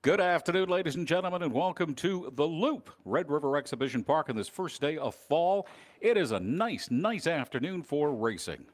Good afternoon, ladies and gentlemen, and welcome to The Loop, Red River Exhibition Park on this first day of fall. It is a nice afternoon for racing.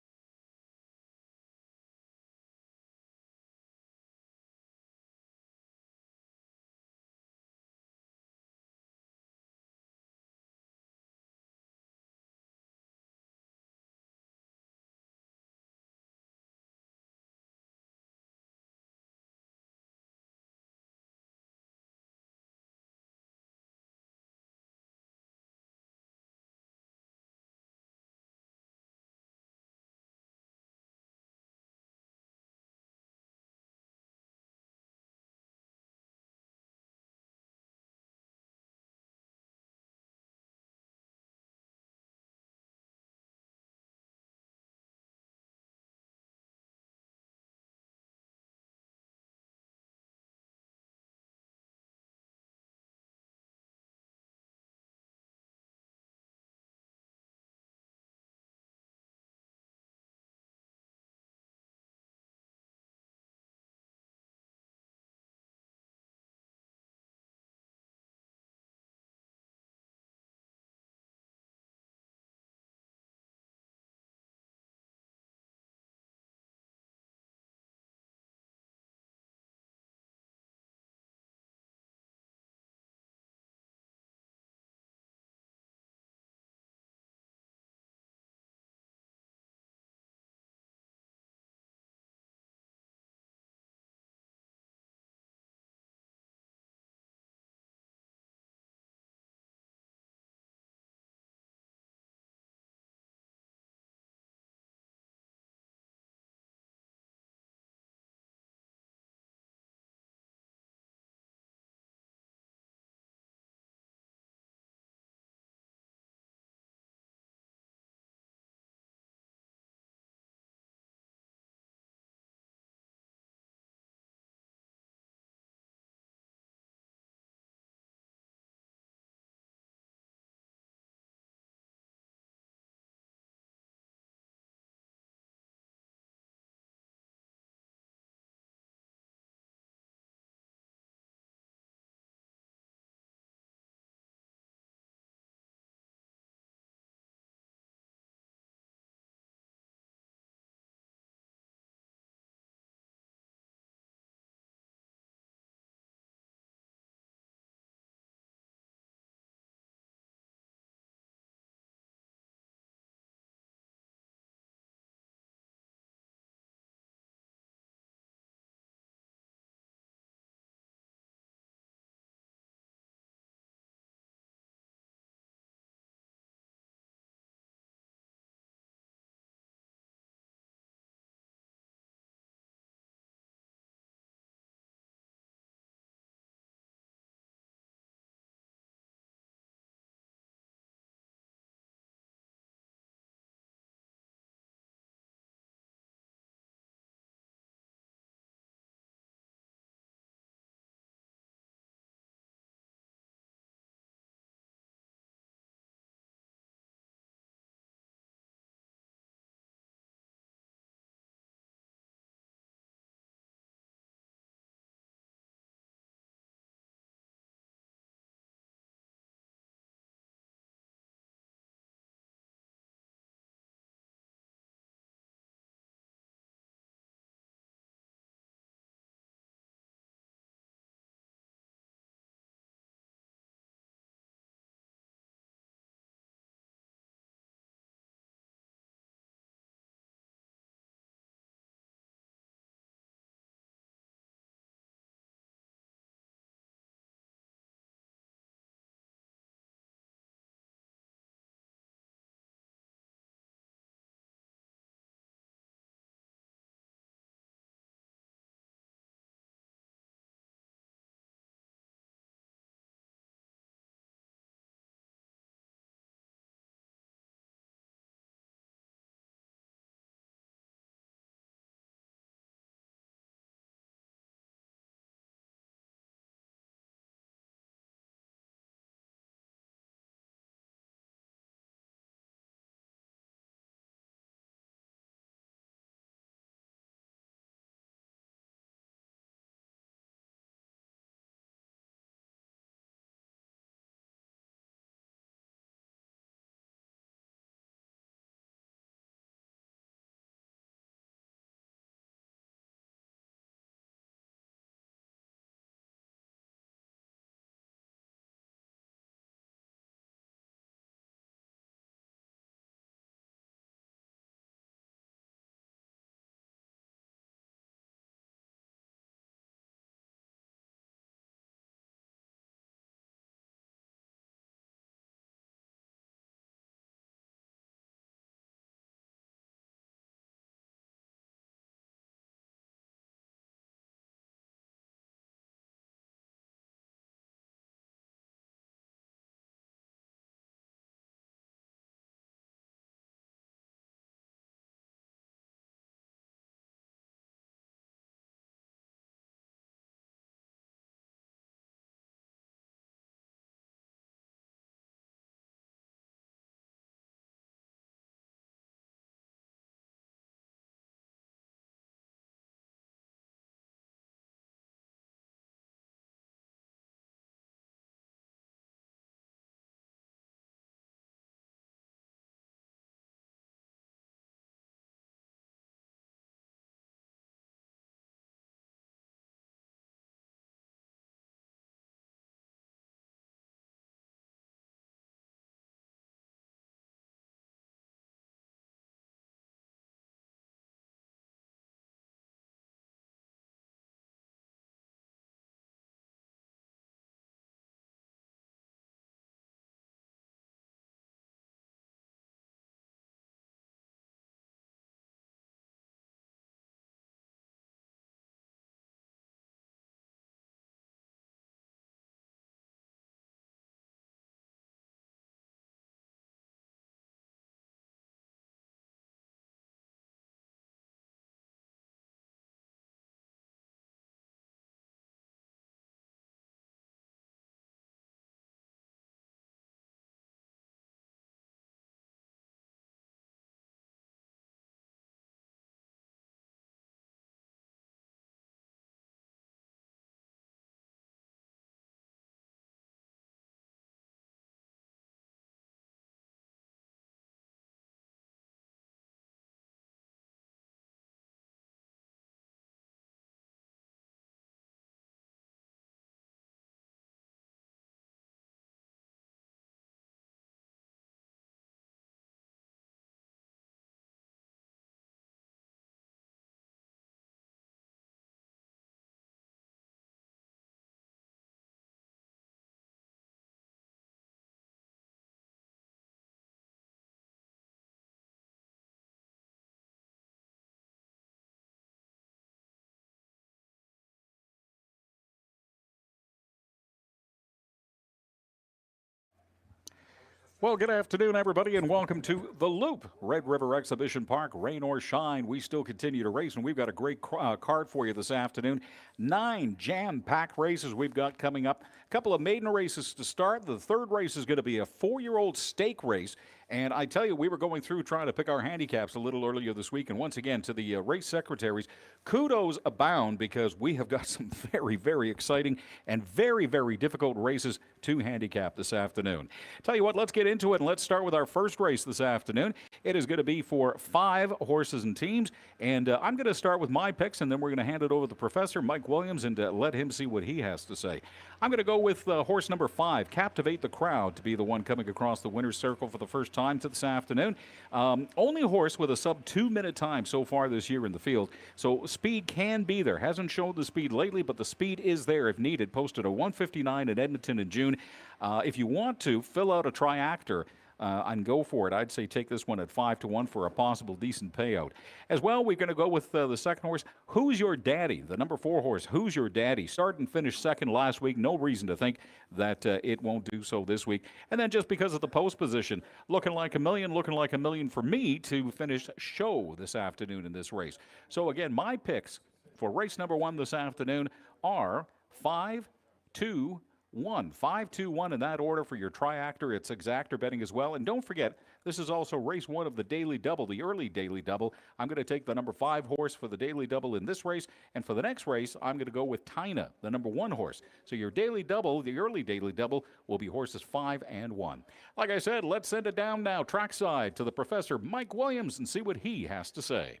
Well, good afternoon, everybody, and welcome to The Loop, Red River Exhibition Park. Rain or shine, we still continue to race, and we've got a great card for you this afternoon. 9 jam-packed races we've got coming up. A couple of maiden races to start. The third race is going to be a 4-year-old stake race. And I tell you, we were going through trying to pick our handicaps a little earlier this week. And once again, to the race secretaries, kudos abound because we have got some very, very exciting and very, very difficult races to handicap this afternoon. Tell you what, let's get into it and let's start with our first race this afternoon. It is going to be for 5 horses and teams. And I'm going to start with my picks, and then we're going to hand it over to the professor, Mike Williams, and let him see what he has to say. I'm going to go with horse number 5, Captivate the Crowd, to be the one coming across the winner's circle for the first time to this afternoon. Only horse with a sub 2-minute time so far this year in the field. So speed can be there. Hasn't shown the speed lately, but the speed is there if needed. Posted a 159 in Edmonton in June. If you want to fill out a triactor, and go for it. I'd say take this one at 5-1 for a possible decent payout. As well, we're going to go with the second horse, Who's Your Daddy? The number 4 horse, Who's Your Daddy? Started and finished second last week. No reason to think that it won't do so this week. And then just because of the post position, looking like a million for me to finish show this afternoon in this race. So again, my picks for race number 1 this afternoon are 5, 2, 1. 5, 2, 1 in that order for your triactor. It's exactor betting as well. And don't forget, this is also race 1 of the daily double, the early daily double. I'm going to take the number 5 horse for the daily double in this race. And for the next race, I'm going to go with Tina, the number 1 horse. So your daily double, the early daily double, will be horses 5 and 1. Like I said, let's send it down now, trackside, to the professor, Mike Williams, and see what he has to say.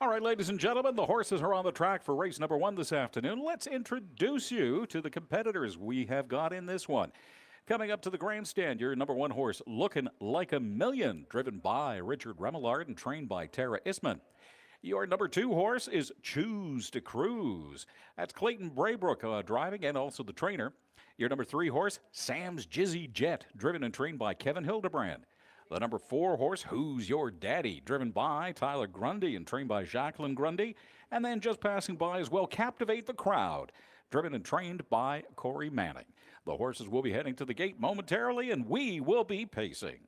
All right, ladies and gentlemen, the horses are on the track for race number 1 this afternoon. Let's introduce you to the competitors we have got in this one. Coming up to the grandstand, your number 1 horse, Looking Like a Million, driven by Richard Remillard and trained by Tara Isman. Your number 2 horse is Choose to Cruise. That's Clayton Braybrook driving and also the trainer. Your number 3 horse, Sam's Jizzy Jet, driven and trained by Kevin Hildebrand. The number 4 horse, Who's Your Daddy, driven by Tyler Grundy and trained by Jacqueline Grundy. And then just passing by as well, Captivate the Crowd, driven and trained by Corey Manning. The horses will be heading to the gate momentarily, and we will be pacing.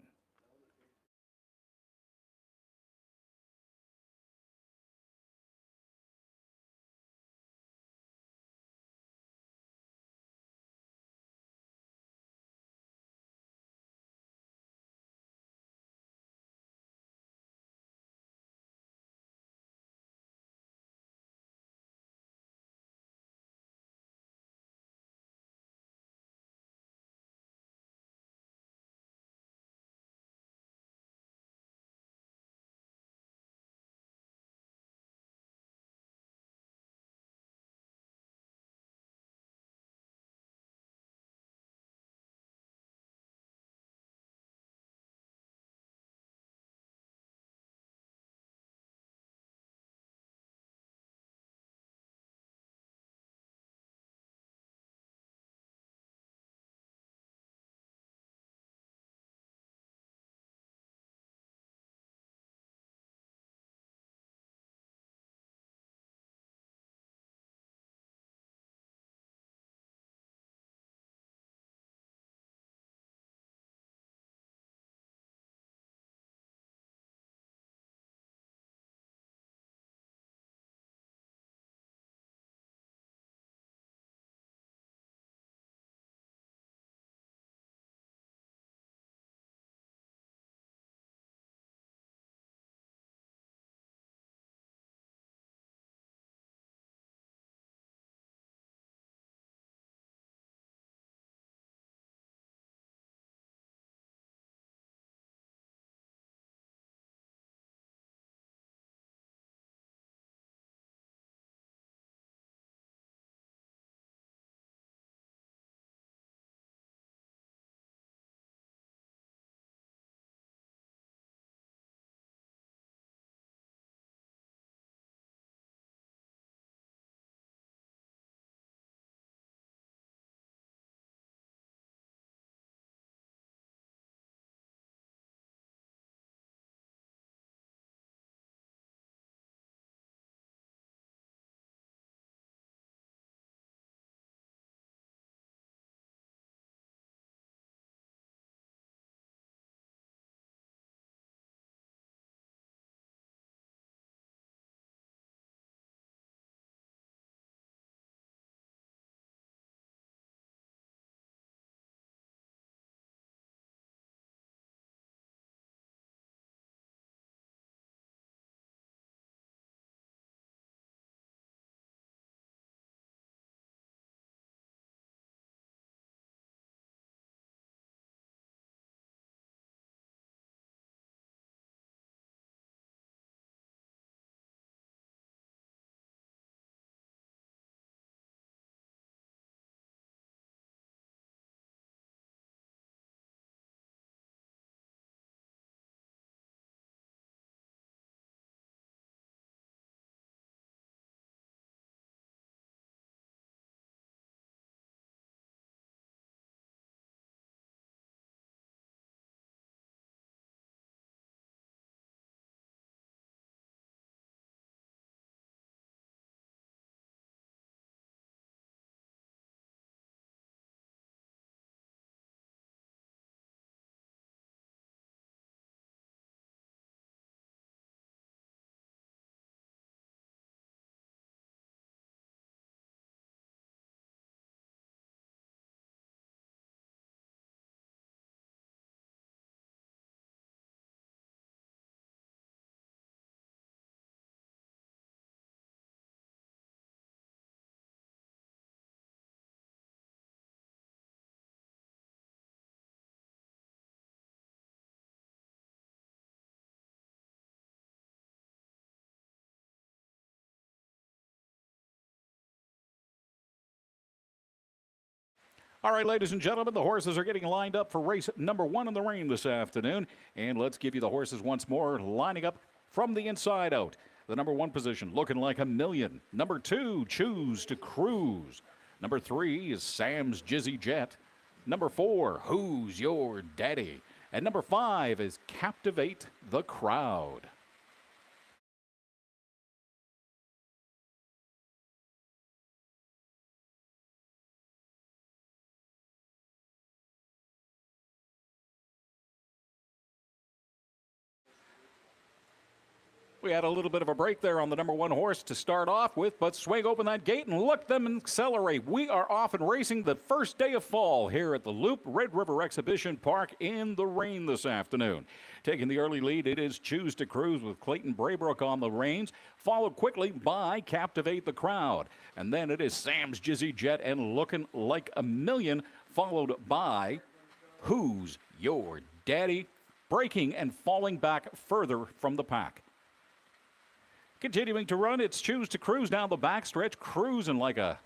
All right, ladies and gentlemen, the horses are getting lined up for race number 1 in the rain this afternoon. And let's give you the horses once more, lining up from the inside out. The number 1 position, Looking Like a Million. Number 2, Choose to Cruise. Number 3 is Sam's Jizzy Jet. Number 4, Who's Your Daddy? And number 5 is Captivate the Crowd. We had a little bit of a break there on the number 1 horse to start off with, but swing open that gate and look them accelerate. We are off and racing the first day of fall here at the Loop Red River Exhibition Park in the rain this afternoon. Taking the early lead, it is Choose to Cruise with Clayton Braybrook on the reins, followed quickly by Captivate the Crowd. And then it is Sam's Jizzy Jet and Looking Like a Million, followed by Who's Your Daddy, breaking and falling back further from the pack. Continuing to run, it's Choose to Cruise down the backstretch, cruising like a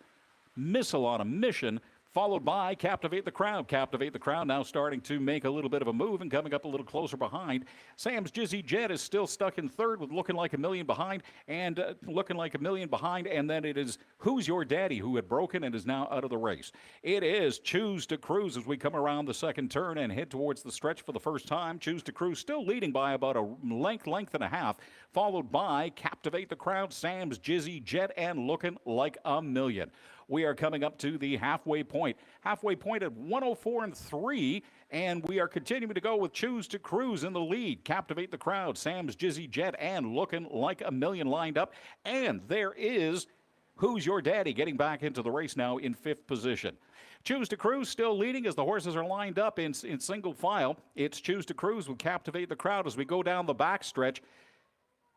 missile on a mission, followed by Captivate the Crowd. Captivate the Crowd now starting to make a little bit of a move and coming up a little closer behind. Sam's Jizzy Jet is still stuck in third with Looking Like a Million behind and Looking Like a Million behind. And then it is Who's Your Daddy, who had broken and is now out of the race. It is Choose to Cruise as we come around the second turn and head towards the stretch for the first time. Choose to Cruise still leading by about a length and a half, followed by Captivate the Crowd, Sam's Jizzy Jet, and Looking Like a Million. We are coming up to the halfway point. Halfway point at 104 3, and we are continuing to go with Choose to Cruise in the lead. Captivate the Crowd, Sam's Jizzy Jet, and Looking Like a Million lined up. And there is Who's Your Daddy getting back into the race now in 5th position. Choose to Cruise still leading as the horses are lined up in single file. It's Choose to Cruise with Captivate the Crowd as we go down the backstretch.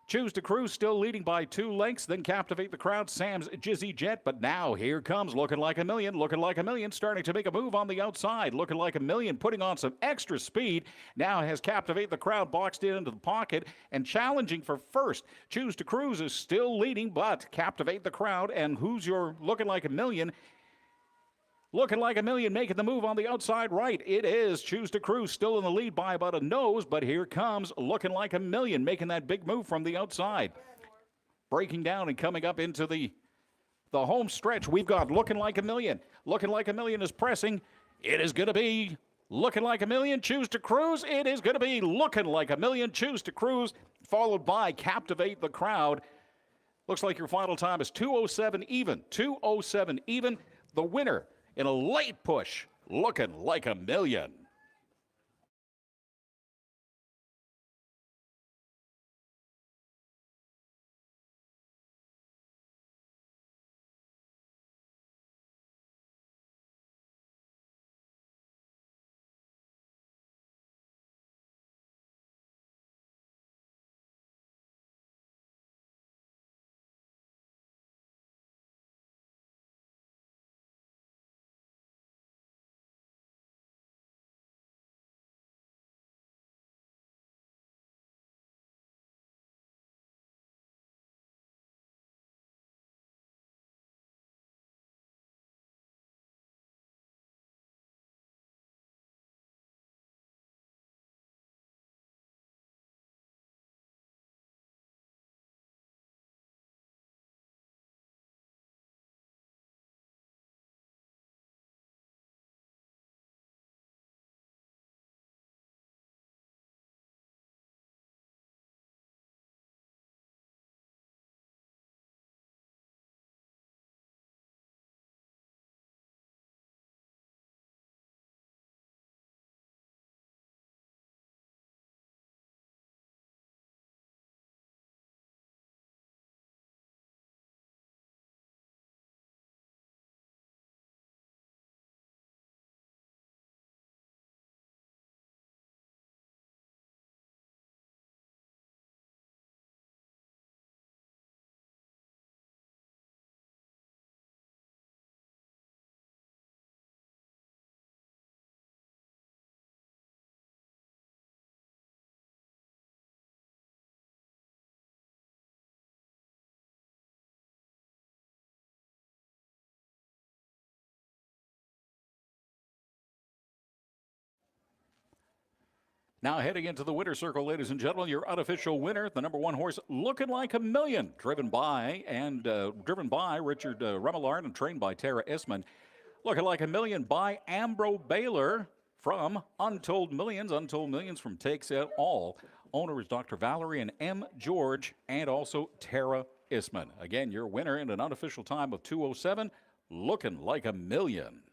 Choose to Cruise still leading by 2 lengths, then Captivate the Crowd, Sam's Jizzy Jet. But now here comes Looking Like a Million. Looking Like a Million starting to make a move on the outside. Looking Like a Million putting on some extra speed. Now has Captivate the Crowd boxed into the pocket and challenging for first. Choose to Cruise is still leading, but Captivate the Crowd and Who's Your Looking Like a Million. Looking Like a Million making the move on the outside right. It is Choose to Cruise still in the lead by about a nose, but here comes Looking Like a Million making that big move from the outside. Breaking down and coming up into the home stretch, we've got Looking Like a Million. Looking Like a Million is pressing. It is going to be Looking Like a Million, Choose to Cruise. It is going to be Looking Like a Million, Choose to Cruise, followed by Captivate the Crowd. Looks like your final time is 2:07 even. 2:07 even. The winner in a late push, Looking Like a Million. Now heading into the winner circle, ladies and gentlemen, your unofficial winner, the number one horse, Looking Like a Million, driven by Richard Remillard and trained by Tara Isman. Looking Like a Million by Ambro Baylor from Untold Millions. Untold Millions from Takes It All. Owner is Dr. Valerie and M. George, and also Tara Isman. Again, your winner in an unofficial time of 2:07, Looking Like a Million.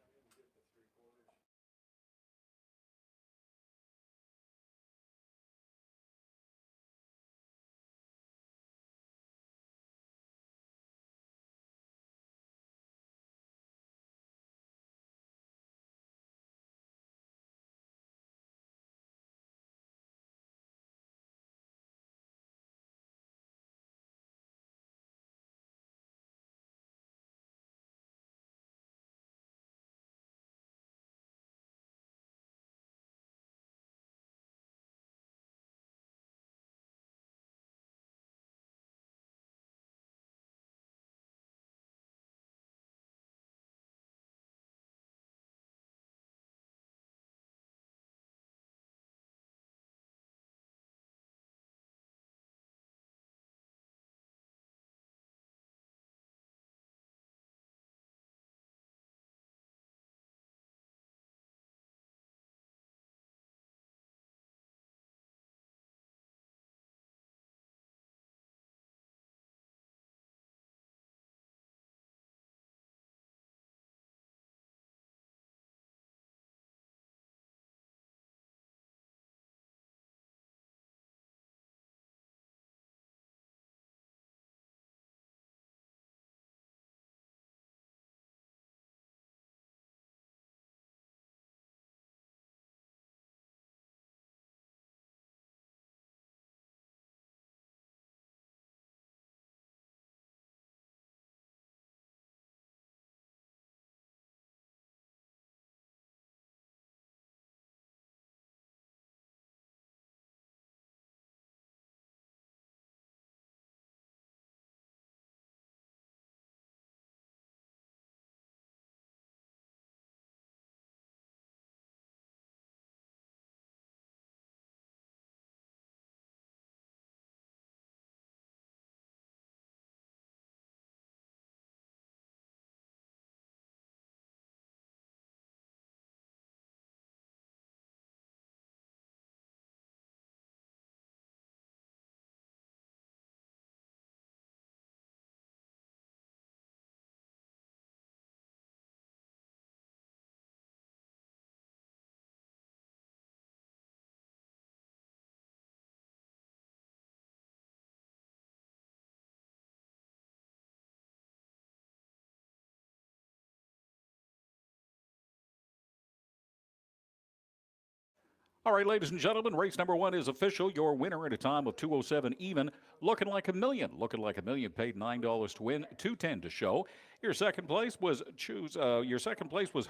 All right, ladies and gentlemen, race number one is official. Your winner at a time of 2:07 even, Looking Like a Million. Looking Like a Million paid $9 to win, 210 to show. Your second place was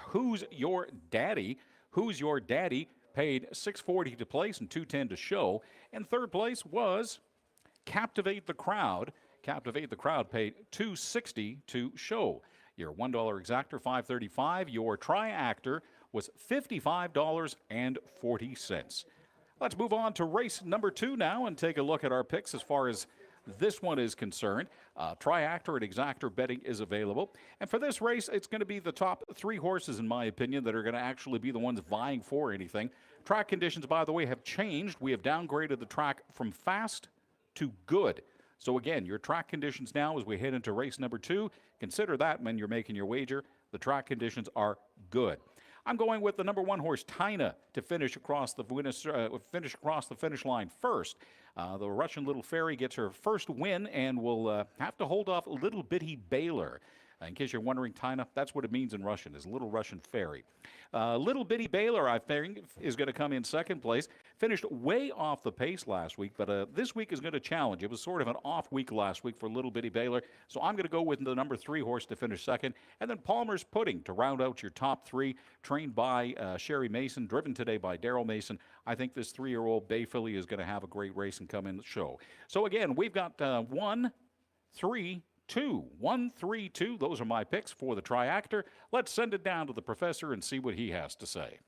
Who's Your Daddy? Who's Your Daddy paid $640 to place and 210 to show. And third place was Captivate the Crowd. Captivate the Crowd paid $260 to show. Your $1 exactor, $535. Your tri-actor was $55.40. Let's move on to race number two now and take a look at our picks as far as this one is concerned. Tri-actor and exactor betting is available. And for this race, it's going to be the top three horses, in my opinion, that are going to actually be the ones vying for anything. Track conditions, by the way, have changed. We have downgraded the track from fast to good. So again, your track conditions now as we head into race number two, consider that when you're making your wager. The track conditions are good. I'm going with the number one horse, Tina, to finish across the finish line first. The Russian Little Fairy gets her first win and will have to hold off Little Bitty Baylor. In case you're wondering, Tina, that's what it means in Russian, is Little Russian Fairy. Little Bitty Baylor, I think, is going to come in second place. Finished way off the pace last week, but this week is going to challenge. It was sort of an off week last week for Little Bitty Baylor, so I'm going to go with the number three horse to finish second. And then Palmer's Pudding to round out your top three, trained by Sherry Mason, driven today by Daryl Mason. I think this 3-year-old Bay filly is going to have a great race and come in the show. So again, we've got 1, 3, 2. 1, 3, 2. Those are my picks for the tri-actor. Let's send it down to the professor and see what he has to say.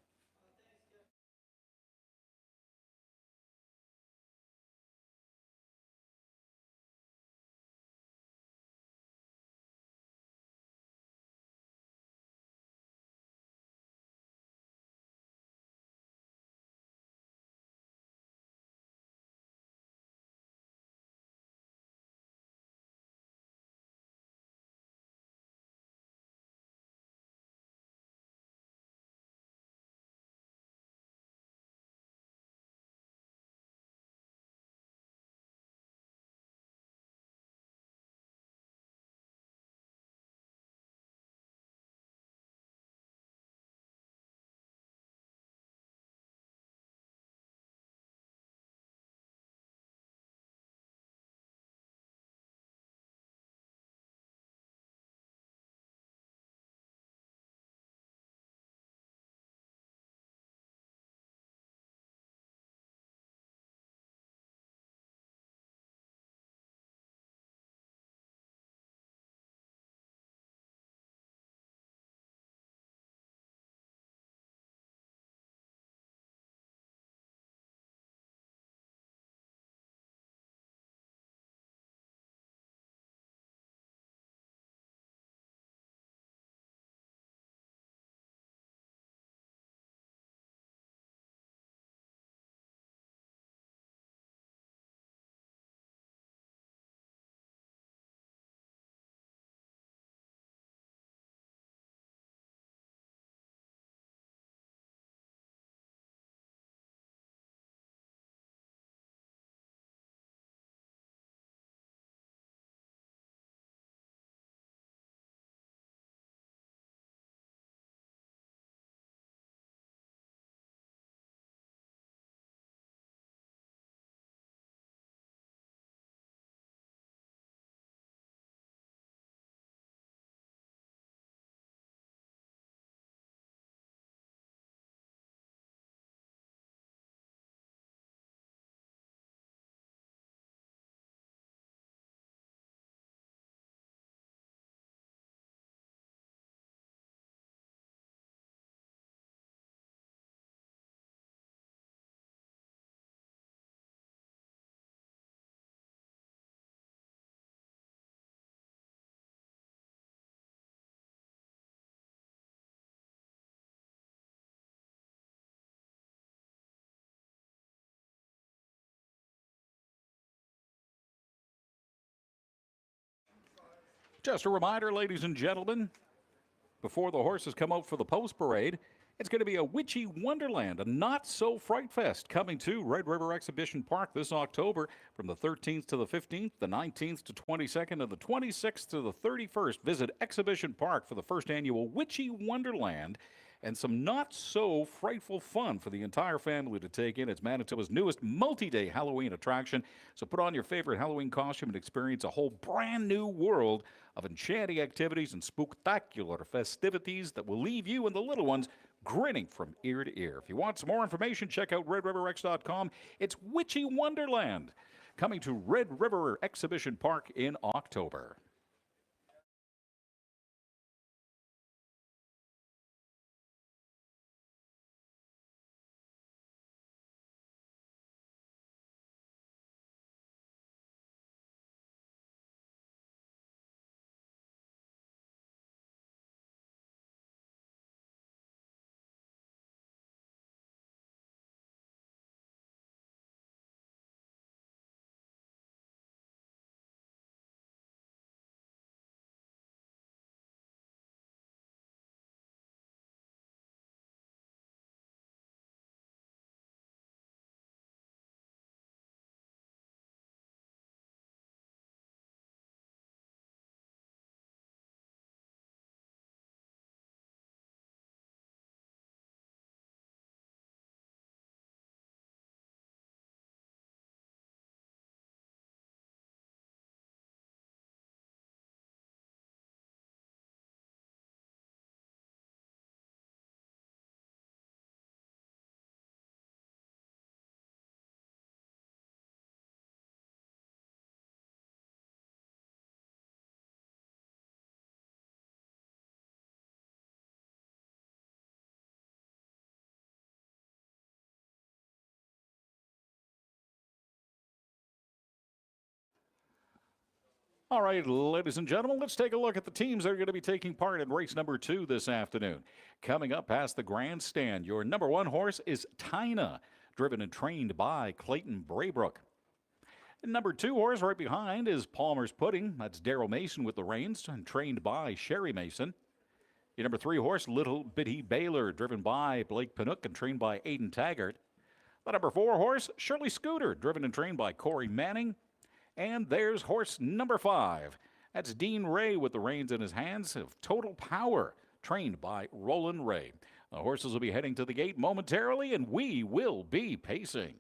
Just a reminder, ladies and gentlemen, before the horses come out for the post parade, it's going to be a witchy wonderland, a not so fright fest coming to Red River Exhibition Park this October from the 13th to the 15th, the 19th to 22nd, and the 26th to the 31st. Visit Exhibition Park for the first annual Witchy Wonderland and some not so frightful fun for the entire family to take in. It's Manitoba's newest multi day Halloween attraction. So put on your favorite Halloween costume and experience a whole brand new world of enchanting activities and spooktacular festivities that will leave you and the little ones grinning from ear to ear. If you want some more information, check out redriverx.com. It's Witchy Wonderland coming to Red River Exhibition Park in October. All right, ladies and gentlemen, let's take a look at the teams that are going to be taking part in race number 2 this afternoon. Coming up past the grandstand, your number 1 horse is Tina, driven and trained by Clayton Braybrook. Number 2 horse right behind is Palmer's Pudding. That's Daryl Mason with the reins and trained by Sherry Mason. Your number 3 horse, Little Bitty Baylor, driven by Blake Panook and trained by Aiden Taggart. The number 4 horse, Shirley Scooter, driven and trained by Corey Manning. And there's horse number 5. That's Dean Ray with the reins in his hands of Total Power, trained by Roland Ray. The horses will be heading to the gate momentarily, and we will be pacing.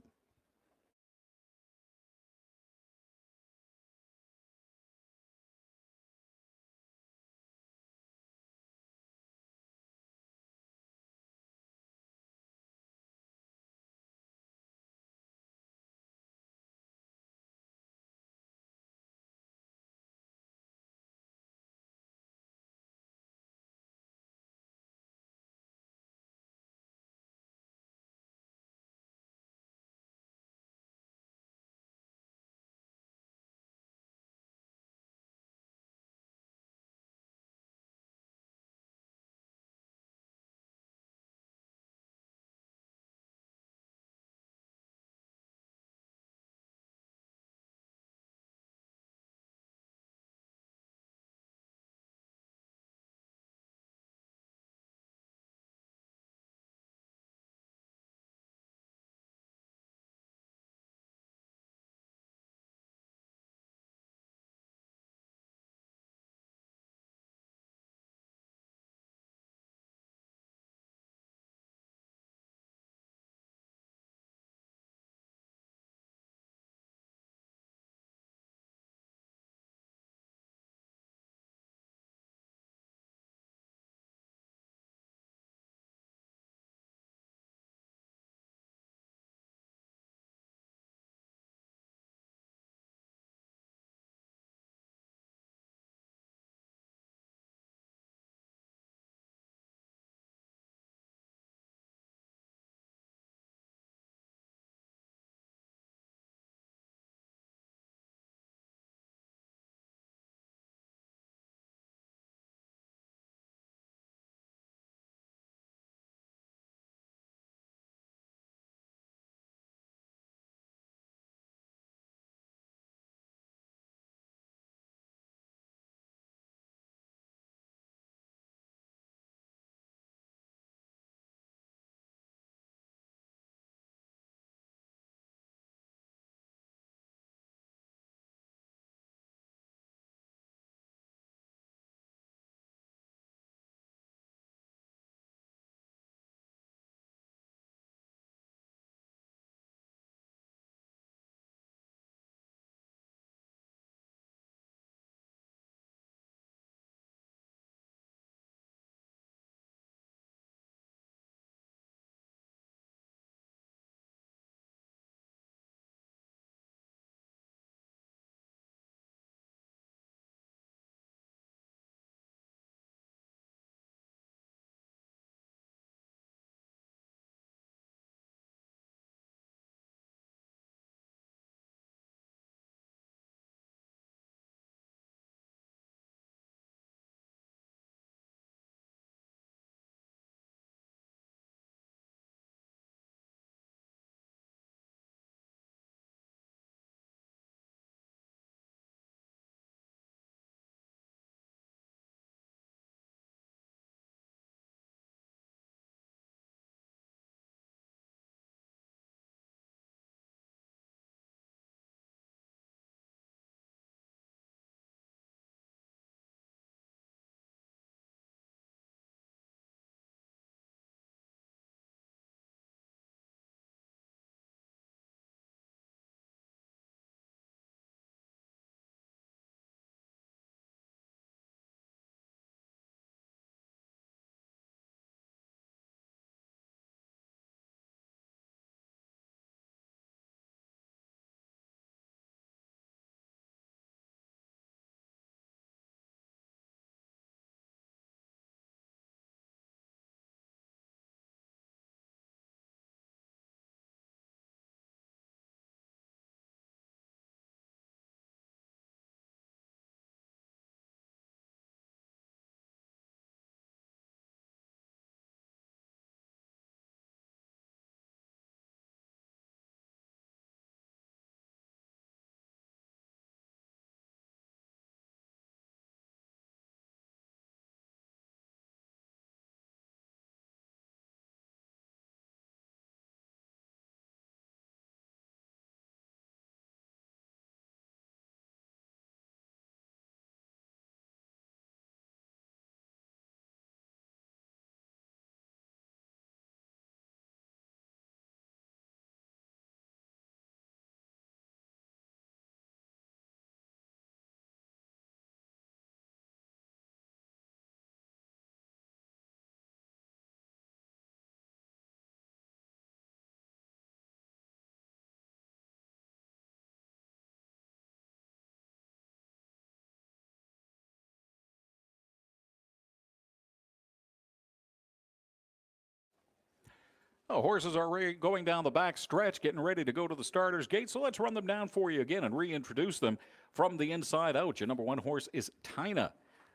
Oh, horses are going down the back stretch, getting ready to go to the starter's gate. So let's run them down for you again and reintroduce them from the inside out. Your number one horse is Tina.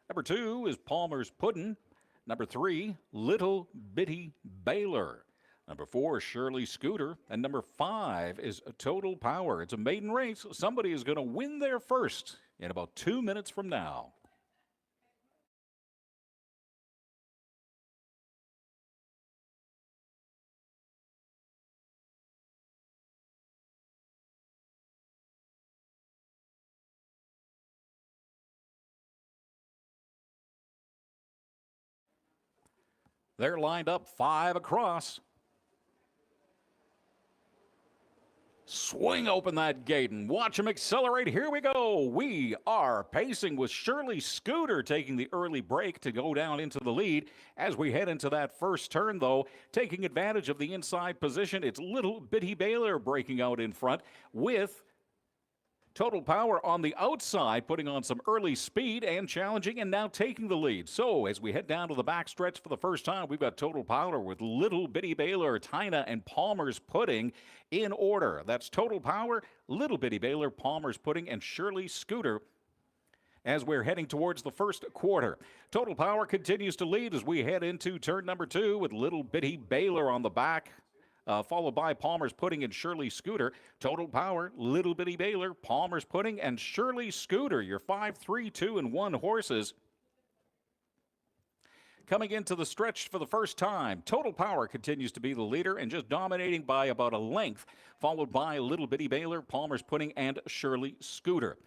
Number two is Palmer's Puddin'. Number three, Little Bitty Baylor. Number four, Shirley Scooter. And number five is Total Power. It's a maiden race. Somebody is going to win there first in about 2 minutes from now. They're lined up 5 across. Swing open that gate and watch them accelerate. Here we go. We are pacing with Shirley Scooter taking the early break to go down into the lead. As we head into that first turn, though, taking advantage of the inside position, it's Little Bitty Baylor breaking out in front with Total Power on the outside, putting on some early speed and challenging and now taking the lead. So as we head down to the back stretch for the first time, we've got Total Power with Little Bitty Baylor, Tina, and Palmer's Pudding in order. That's Total Power, Little Bitty Baylor, Palmer's Pudding, and Shirley Scooter as we're heading towards the first quarter. Total Power continues to lead as we head into turn number 2 with Little Bitty Baylor on the back. Followed by Palmer's Pudding and Shirley Scooter. Total Power, Little Bitty Baylor, Palmer's Pudding, and Shirley Scooter. Your 5, 3, 2, and 1 horses. Coming into the stretch for the first time, Total Power continues to be the leader and just dominating by about a length, followed by Little Bitty Baylor, Palmer's Pudding, and Shirley Scooter.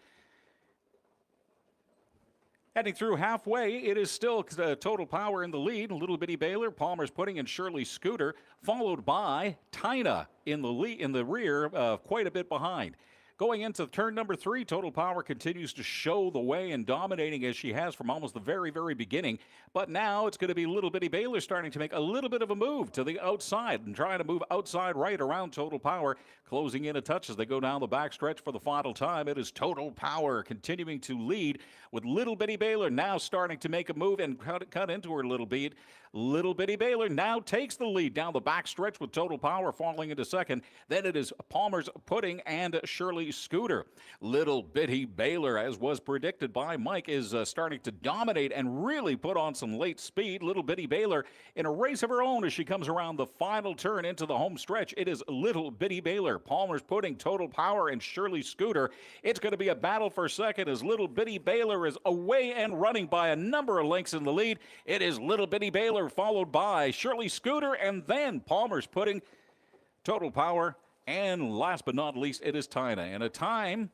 Heading through halfway, it is still Total Power in the lead. Little Bitty Baylor, Palmer's Pudding, and Shirley Scooter, followed by Tina in the rear, quite a bit behind. Going into turn number 3, Total Power continues to show the way and dominating as she has from almost the very, very beginning. But now it's going to be Little Bitty Baylor starting to make a little bit of a move to the outside and trying to move outside right around Total Power, closing in a touch as they go down the backstretch for the final time. It is Total Power continuing to lead with Little Bitty Baylor now starting to make a move and cut into her little beat. Little Bitty Baylor now takes the lead down the backstretch with Total Power falling into second. Then it is Palmer's Pudding and Shirley Scooter. Little Bitty Baylor, as was predicted by Mike, is starting to dominate and really put on some late speed. Little Bitty Baylor in a race of her own as she comes around the final turn into the home stretch. It is Little Bitty Baylor, Palmer's Pudding, Total Power, and Shirley Scooter. It's going to be a battle for second as Little Bitty Baylor is away and running by a number of lengths in the lead. It is Little Bitty Baylor followed by Shirley Scooter and then Palmer's Pudding, Total Power, and last but not least, it is Tina. And a time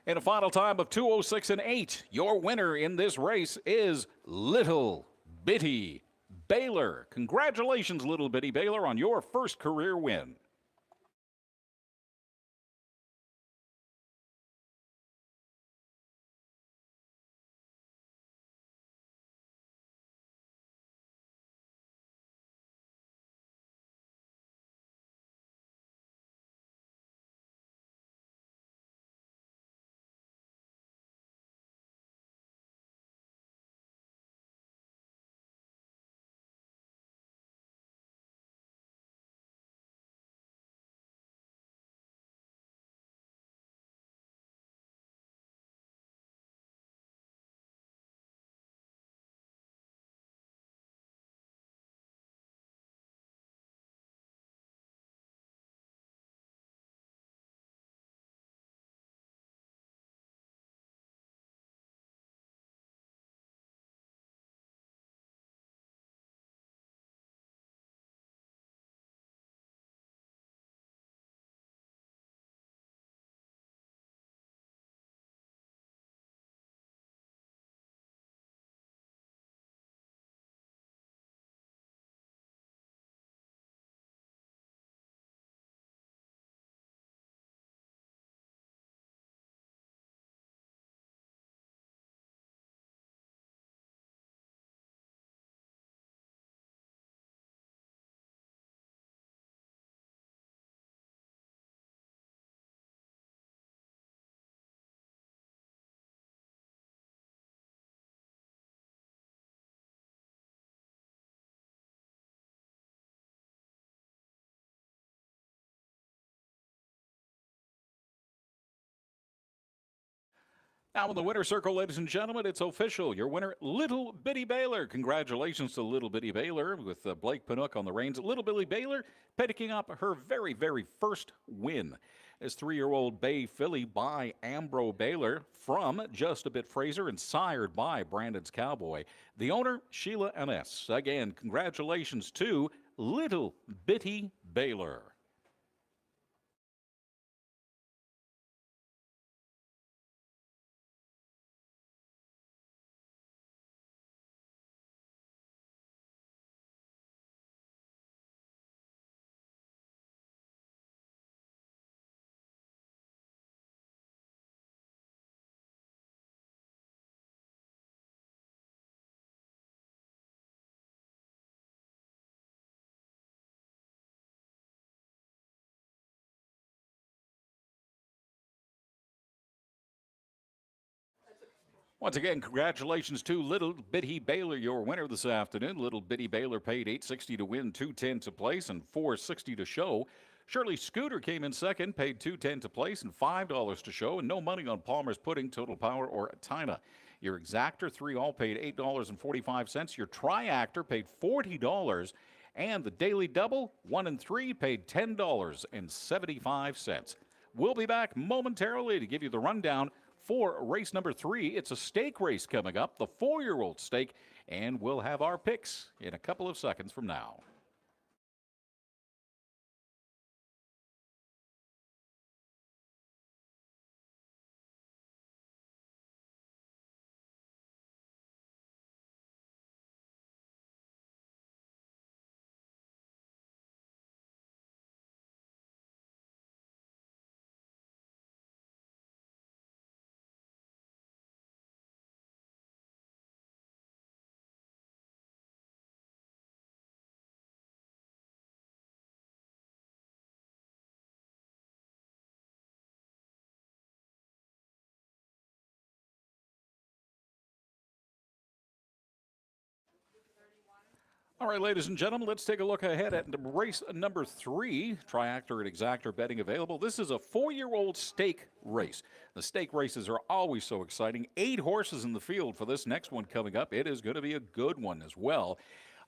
in a final time of 2:06 and 8. Your winner in this race is Little Bitty Baylor. Congratulations, Little Bitty Baylor, on your first career win. Now in the winner circle, ladies and gentlemen, it's official. Your winner, Little Bitty Baylor. Congratulations to Little Bitty Baylor with Blake Panook on the reins. Little Billy Baylor picking up her very, very first win as 3-year-old Bay filly by Ambro Baylor from Just a Bit Fraser and sired by Brandon's Cowboy. The owner, Sheila N.S. Again, congratulations to Little Bitty Baylor. Once again, congratulations to Little Bitty Baylor, your winner this afternoon. Little Bitty Baylor paid $8.60 to win, $2.10 to place, and $4.60 to show. Shirley Scooter came in second, paid $2.10 to place and $5 to show, and no money on Palmer's Pudding, Total Power, or Tina. Your exactor, 3 all, paid $8.45. Your triactor paid $40, and the daily double, 1 and 3, paid $10.75. We'll be back momentarily to give you the rundown for race number 3. It's a stake race coming up, the 4-year-old stake, and we'll have our picks in a couple of seconds from now. All right, ladies and gentlemen, let's take a look ahead at race number 3. Triactor and Exactor betting available. This is a 4-year-old stake race. The stake races are always so exciting. 8 horses in the field for this next one coming up. It is going to be a good one as well.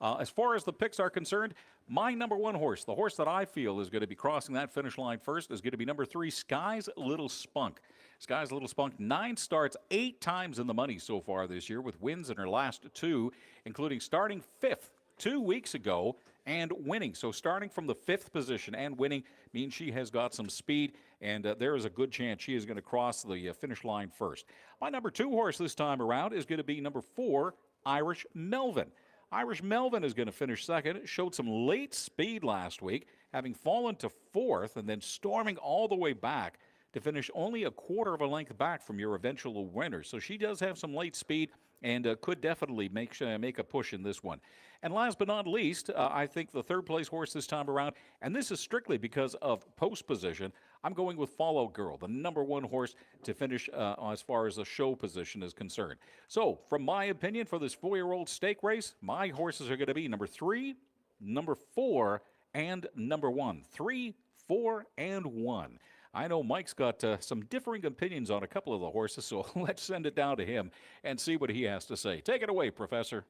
As far as the picks are concerned, my number 1 horse, the horse that I feel is going to be crossing that finish line first, is going to be number 3, Sky's Little Spunk. Sky's Little Spunk, 9 starts, 8 times in the money so far this year, with wins in her last 2, including starting 5th 2 weeks ago and winning. So starting from the 5th position and winning means she has got some speed, and there is a good chance she is going to cross the finish line first. My number 2 horse this time around is going to be number 4, Irish Melvin. Irish Melvin is going to finish second. Showed some late speed last week, having fallen to 4th and then storming all the way back to finish only a quarter of a length back from your eventual winner. So she does have some late speed and could definitely make a push in this one. And last but not least, I think the 3rd place horse this time around, and this is strictly because of post position, I'm going with Follow Girl, the number 1 horse to finish as far as the show position is concerned. So, from my opinion, for this 4-year-old stake race, my horses are going to be number 3, number 4, and number 1. 3, 4, and 1. I know Mike's got some differing opinions on a couple of the horses, so let's send it down to him and see what he has to say. Take it away, Professor.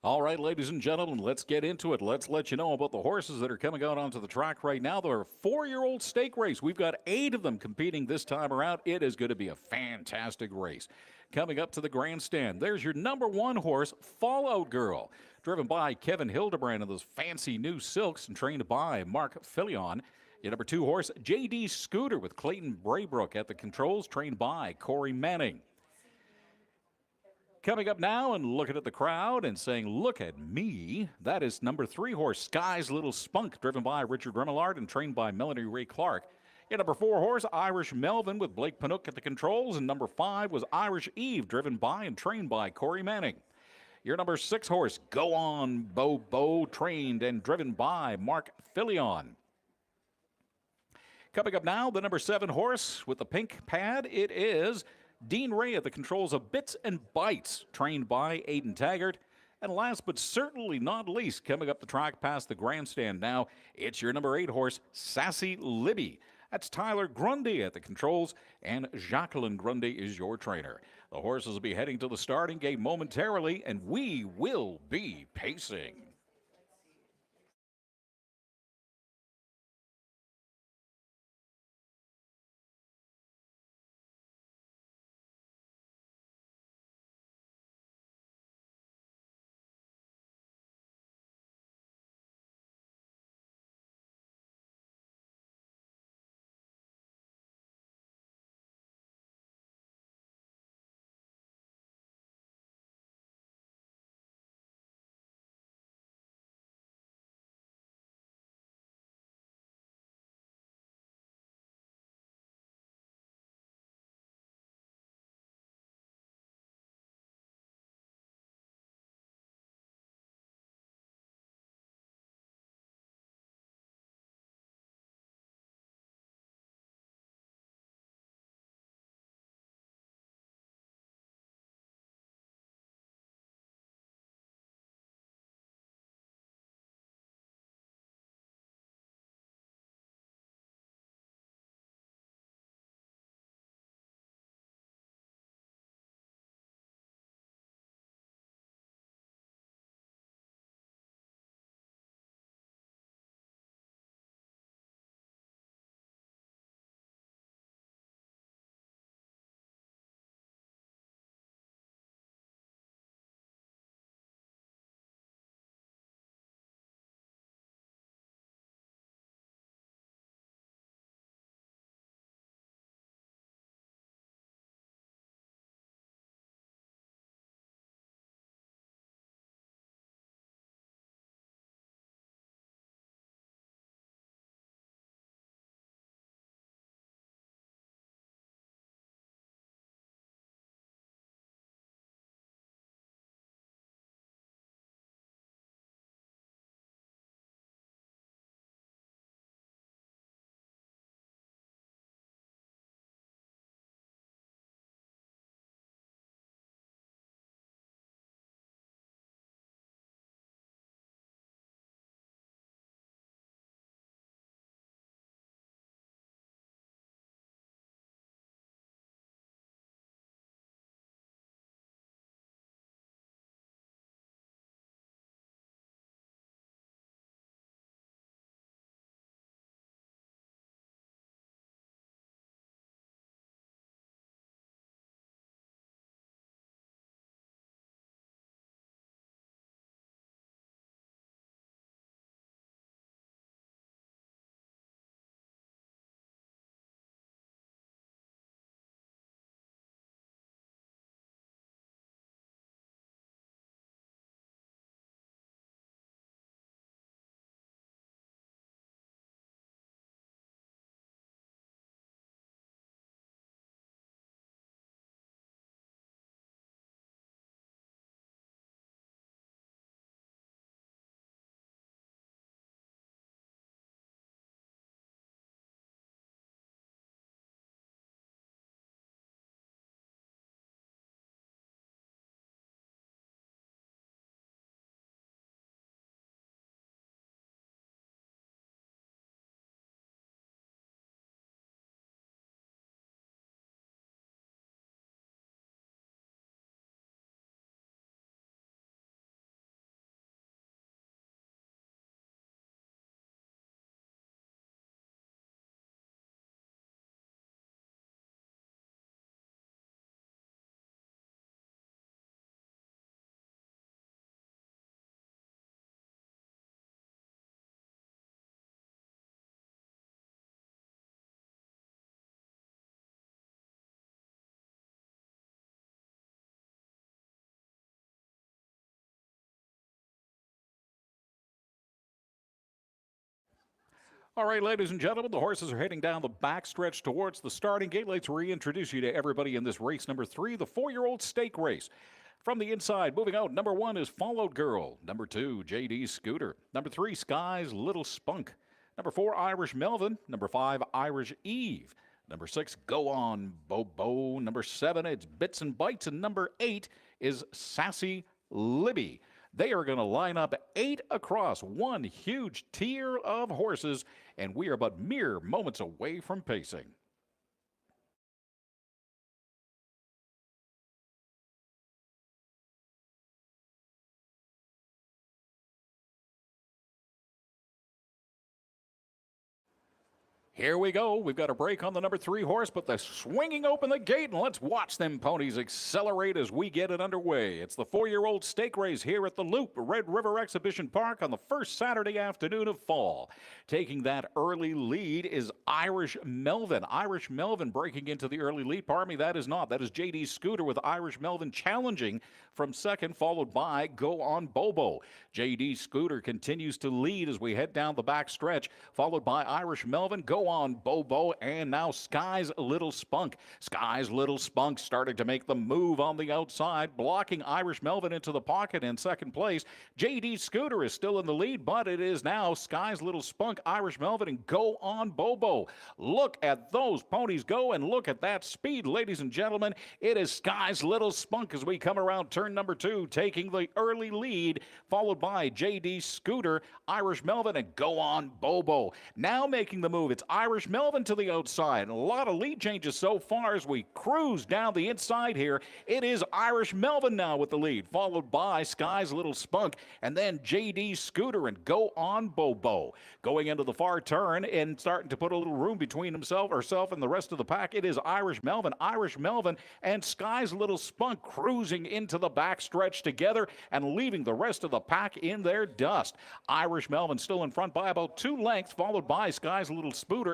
All right, ladies and gentlemen, let's get into it. Let's let you know about the horses that are coming out onto the track right now. They're a 4-year-old stake race. We've got 8 of them competing this time around. It is going to be a fantastic race. Coming up to the grandstand, there's your number 1 horse, Fallout Girl, driven by Kevin Hildebrand in those fancy new silks and trained by Mark Filion. Your number 2 horse, JD Scooter, with Clayton Braybrook at the controls, trained by Corey Manning. Coming up now and looking at the crowd and saying, "Look at me," that is number 3 horse, Sky's Little Spunk, driven by Richard Remillard and trained by Melanie Ray Clark. Your number 4 horse, Irish Melvin, with Blake Panook at the controls. And number 5 was Irish Eve, driven by and trained by Corey Manning. Your number 6 horse, Go On Bobo, trained and driven by Mark Filion. Coming up now, the number 7 horse with the pink pad, it is Dean Ray at the controls of Bits and Bites, trained by Aiden Taggart. And last but certainly not least, coming up the track past the grandstand now, it's your number 8 horse, Sassy Libby. That's Tyler Grundy at the controls, and Jacqueline Grundy is your trainer. The horses will be heading to the starting gate momentarily, and we will be pacing. All right, ladies and gentlemen, the horses are heading down the backstretch towards the starting gate. Let's reintroduce you to everybody in this race number 3, the 4-year-old stake race. From the inside, moving out, number 1 is Followed Girl. Number 2, JD Scooter. Number 3, Sky's Little Spunk. Number 4, Irish Melvin. Number 5, Irish Eve. Number 6, Go On Bobo. Number 7, it's Bits and Bites. And number 8 is Sassy Libby. They are going to line up 8 across, one huge tier of horses, and we are but mere moments away from pacing. Here we go. We've got a break on the number 3 horse, but they're swinging open the gate, and let's watch them ponies accelerate as we get it underway. It's the 4-year-old stake race here at the Loop, Red River Exhibition Park on the first Saturday afternoon of fall. Taking that early lead is Irish Melvin. Irish Melvin breaking into the early lead. Pardon me, that is not. That is JD Scooter with Irish Melvin challenging from second, followed by Go On Bobo. JD Scooter continues to lead as we head down the back stretch, followed by Irish Melvin, Go On Bobo, and now Sky's Little Spunk. Sky's Little Spunk starting to make the move on the outside, blocking Irish Melvin into the pocket in second place. JD Scooter is still in the lead, but it is now Sky's Little Spunk, Irish Melvin, and Go On Bobo. Look at those ponies go, and look at that speed, ladies and gentlemen. It is Sky's Little Spunk as we come around turn number 2, taking the early lead, followed by JD Scooter, Irish Melvin, and Go On Bobo. Now making the move, it's Irish Melvin to the outside. And a lot of lead changes so far as we cruise down the inside here. It is Irish Melvin now with the lead, followed by Sky's Little Spunk, and then JD Scooter and Go On Bobo. Going into the far turn and starting to put a little room between herself and the rest of the pack, it is Irish Melvin, and Sky's Little Spunk cruising into the backstretch together and leaving the rest of the pack in their dust. Irish Melvin still in front by about 2 lengths, followed by Sky's Little Spunk,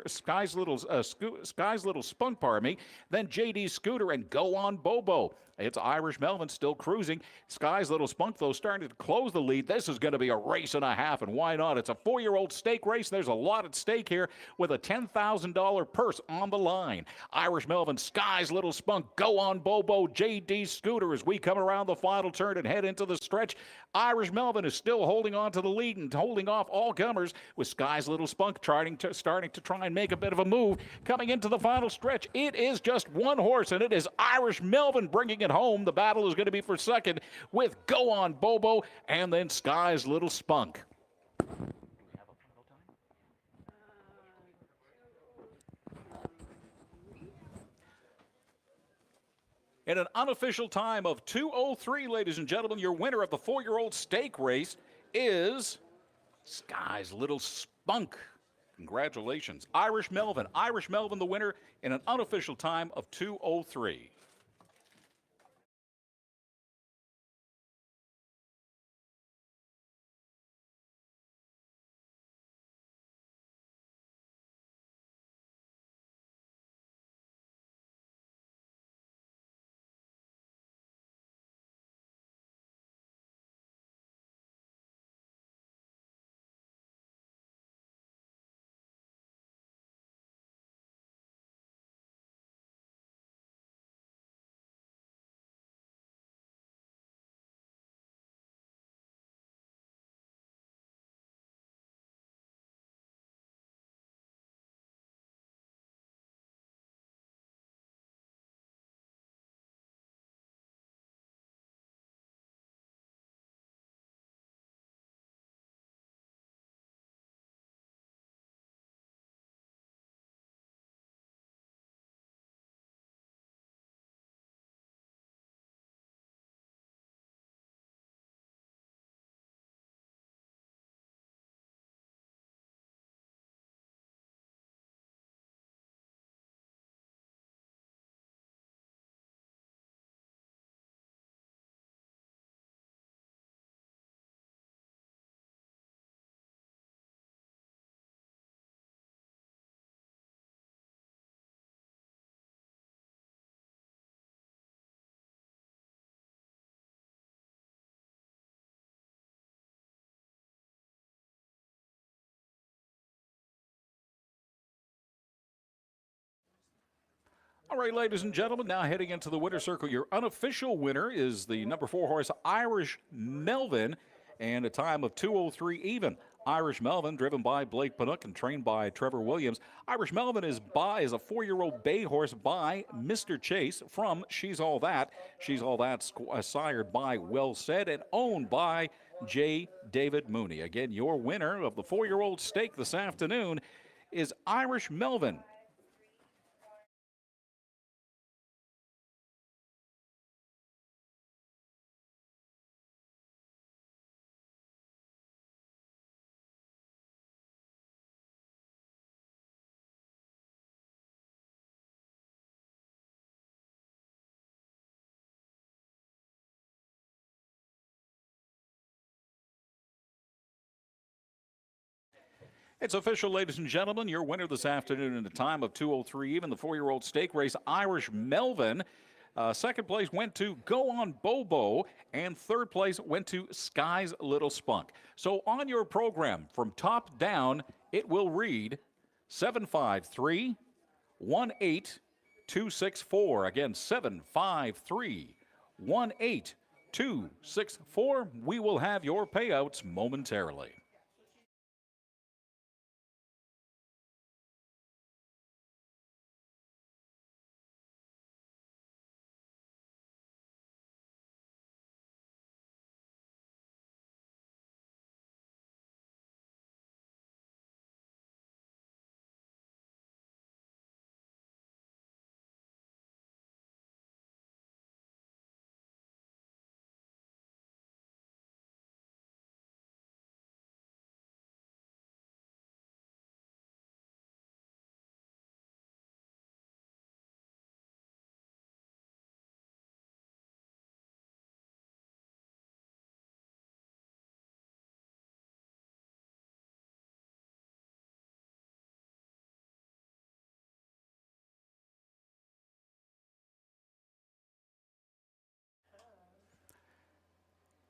pardon me, then JD Scooter and Go On Bobo. It's Irish Melvin still cruising. Sky's Little Spunk, though, starting to close the lead. This is going to be a race and a half, and why not? It's a 4-year-old stake race. There's a lot at stake here with a $10,000 purse on the line. Irish Melvin, Sky's Little Spunk, Go On Bobo, JD Scooter as we come around the final turn and head into the stretch. Irish Melvin is still holding on to the lead and holding off all comers, with Sky's Little Spunk starting to try and make a bit of a move. Coming into the final stretch, it is just one horse, and it is Irish Melvin bringing it home. The battle is going to be for second with Go On Bobo and then Sky's Little Spunk. In an unofficial time of 2:03, ladies and gentlemen, your winner of the 4-year-old stake race is Sky's Little Spunk. Congratulations. Irish Melvin the winner in an unofficial time of 2:03. All right, ladies and gentlemen, now heading into the winner's circle. Your unofficial winner is the number 4 horse, Irish Melvin, and a time of 2:03 even. Irish Melvin, driven by Blake Panook and trained by Trevor Williams. Irish Melvin is a 4-year-old bay horse by Mr. Chase from She's All That. She's All That, sired by Well Said and owned by J. David Mooney. Again, your winner of the 4-year-old stake this afternoon is Irish Melvin. It's official, ladies and gentlemen. Your winner this afternoon in the time of 2:03 even. The 4-year-old stake race, Irish Melvin. Second place went to Go On Bobo, and third place went to Sky's Little Spunk. So on your program, from top down, it will read 753 18264. Again, 753 18264. We will have your payouts momentarily.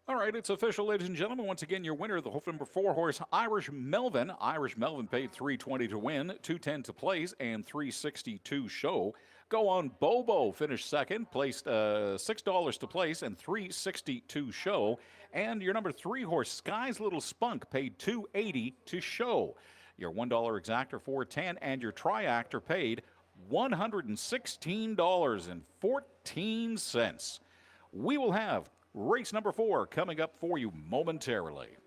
All right, it's official, ladies and gentlemen. Once again, your winner, the number 4 horse, Irish Melvin. Irish Melvin paid $320 to win, $210 to place, and $360 to show. Go On Bobo finished second, placed $6 to place and $360 to show. And your number 3 horse, Sky's Little Spunk, paid $280 to show. Your $1 exactor, $410, and your triactor paid $116.14. We will have race number 4 coming up for you momentarily.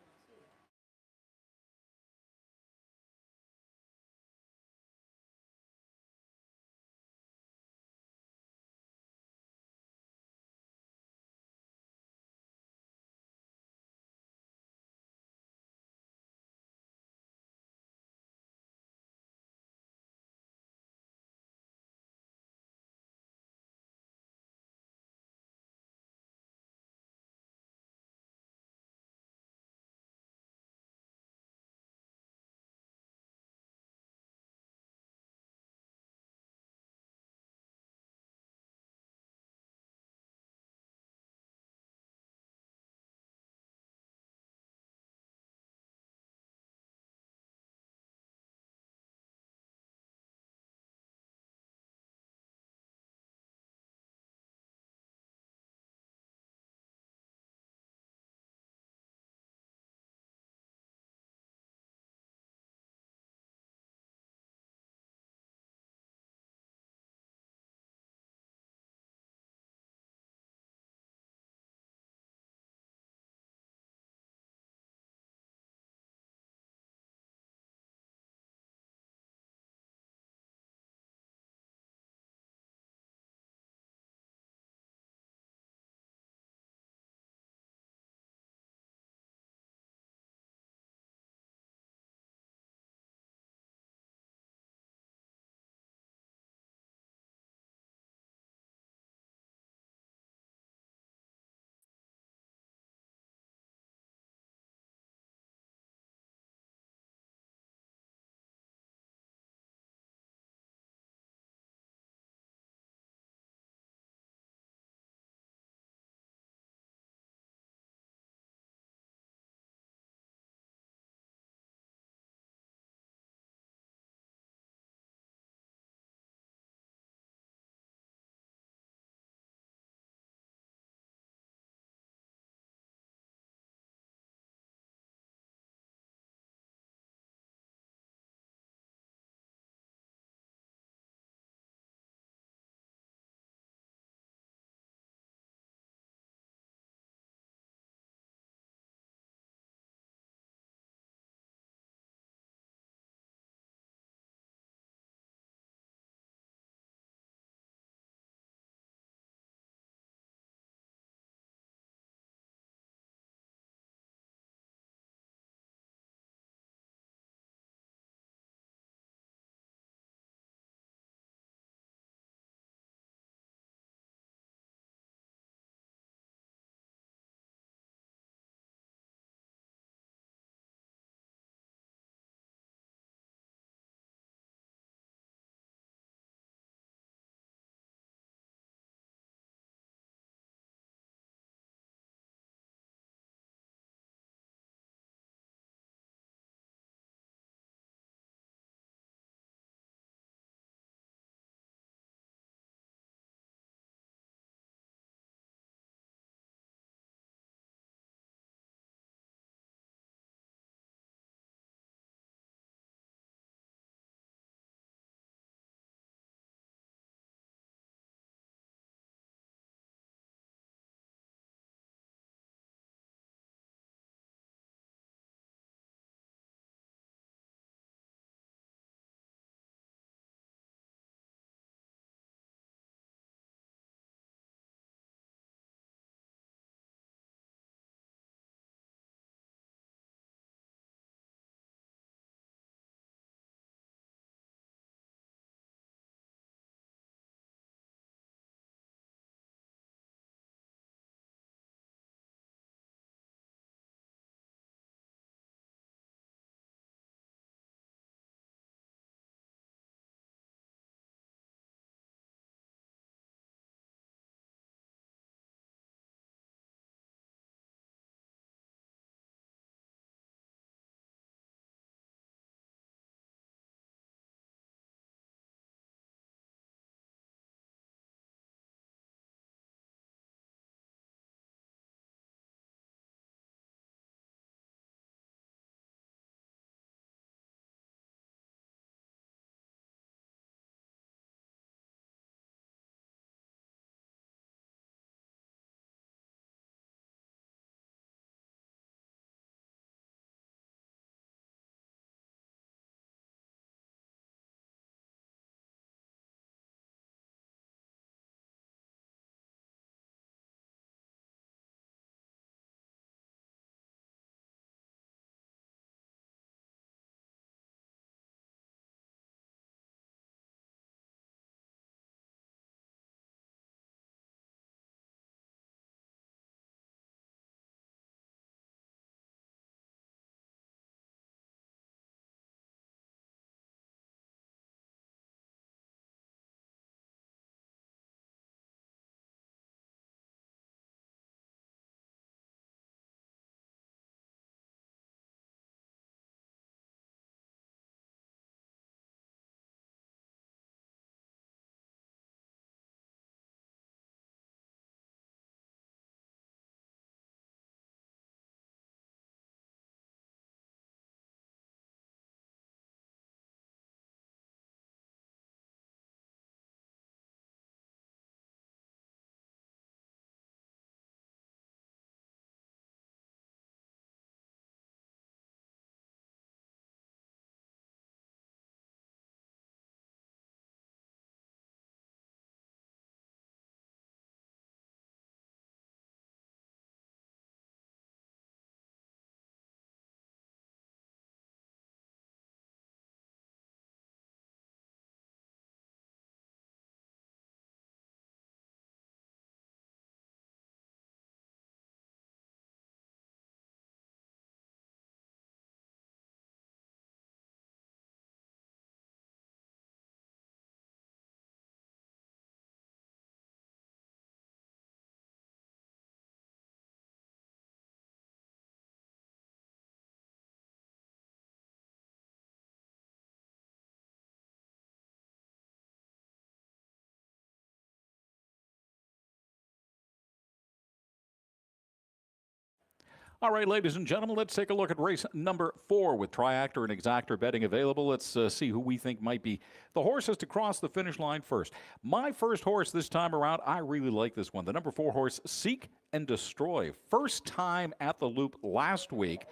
All right, ladies and gentlemen, let's take a look at race number 4 with Triactor and Exactor betting available. Let's see who we think might be the horses to cross the finish line first. My first horse this time around, I really like this one. The number 4 horse, Seek and Destroy. First time at the Loop last week.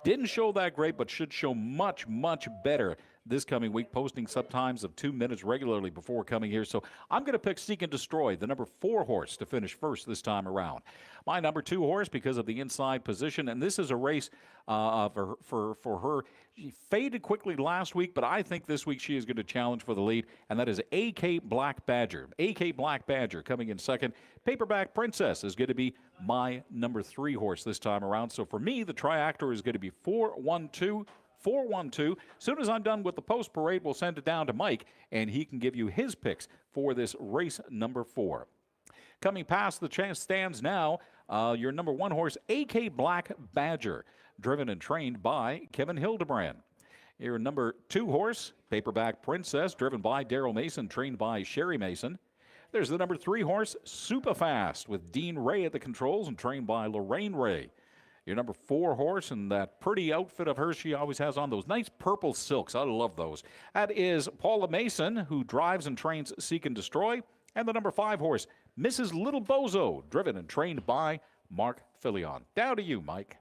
Didn't show that great, but should show much, much better this coming week, posting subtimes of 2 minutes regularly before coming here. So I'm going to pick Seek and Destroy, the number 4 horse, to finish first this time around. My number 2 horse, because of the inside position, and this is a race for her. She faded quickly last week, but I think this week she is going to challenge for the lead, and that is AK Black Badger. AK Black Badger coming in second. Paperback Princess is going to be my number 3 horse this time around. So for me, the Triactor is going to be 4-1-2. 4-1-2. Soon as I'm done with the post parade, we'll send it down to Mike, and he can give you his picks for this race number 4. Coming past the chance stands now, your number 1 horse, AK Black Badger, driven and trained by Kevin Hildebrand. Your number 2 horse, Paperback Princess, driven by Daryl Mason, trained by Sherry Mason. There's the number 3 horse, Superfast, with Dean Ray at the controls and trained by Lorraine Ray. Your number 4 horse, and that pretty outfit of hers she always has on, those nice purple silks. I love those. That is Paula Mason, who drives and trains Seek and Destroy. And the number 5 horse, Mrs. Little Bozo, driven and trained by Mark Filion. Down to you, Mike.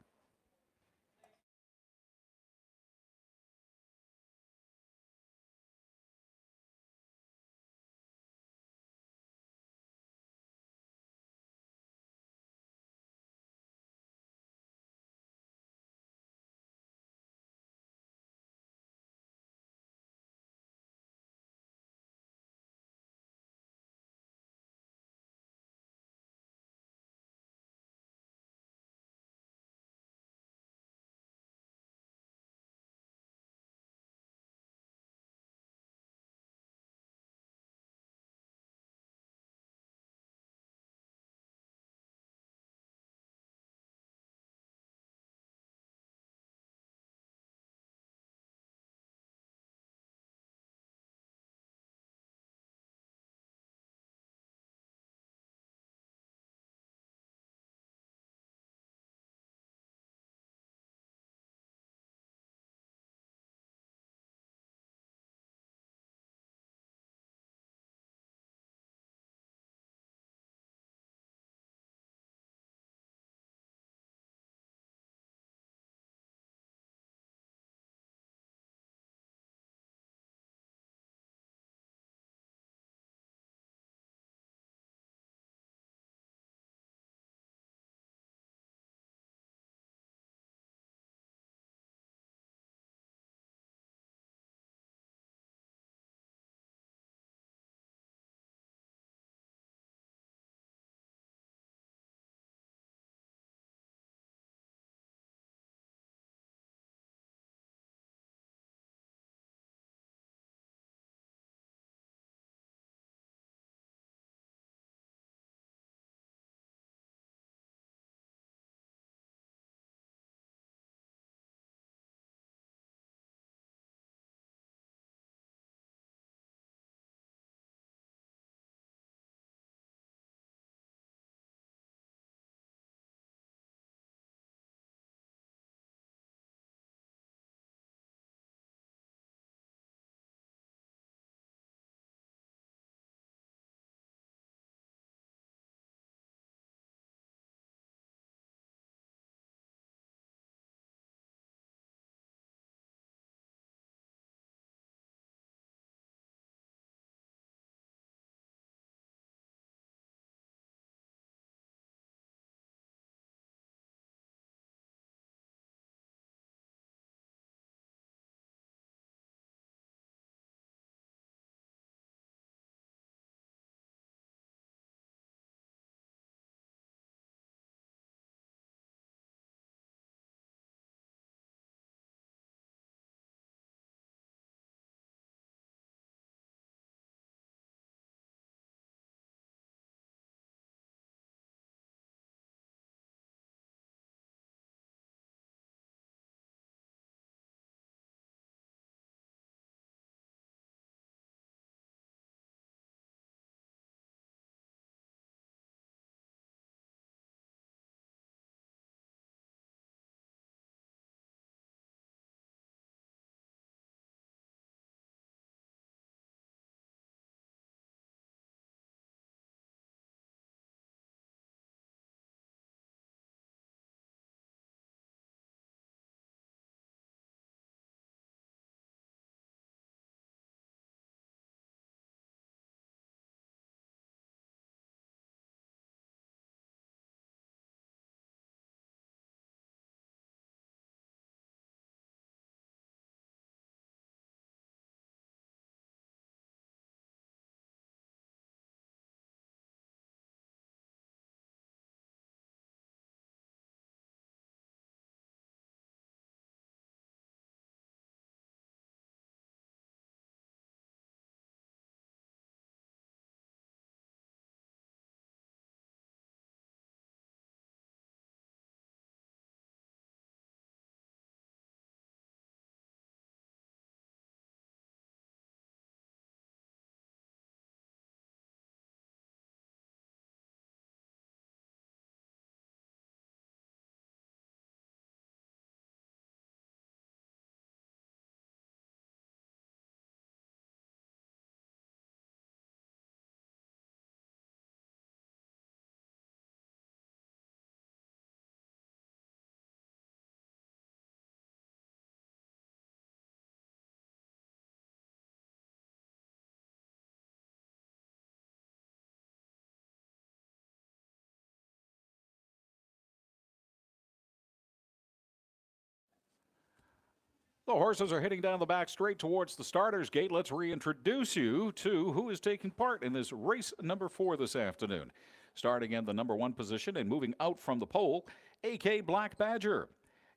The horses are heading down the back straight towards the starter's gate. Let's reintroduce you to who is taking part in this race number 4 this afternoon. Starting in the number 1 position and moving out from the pole, AK Black Badger.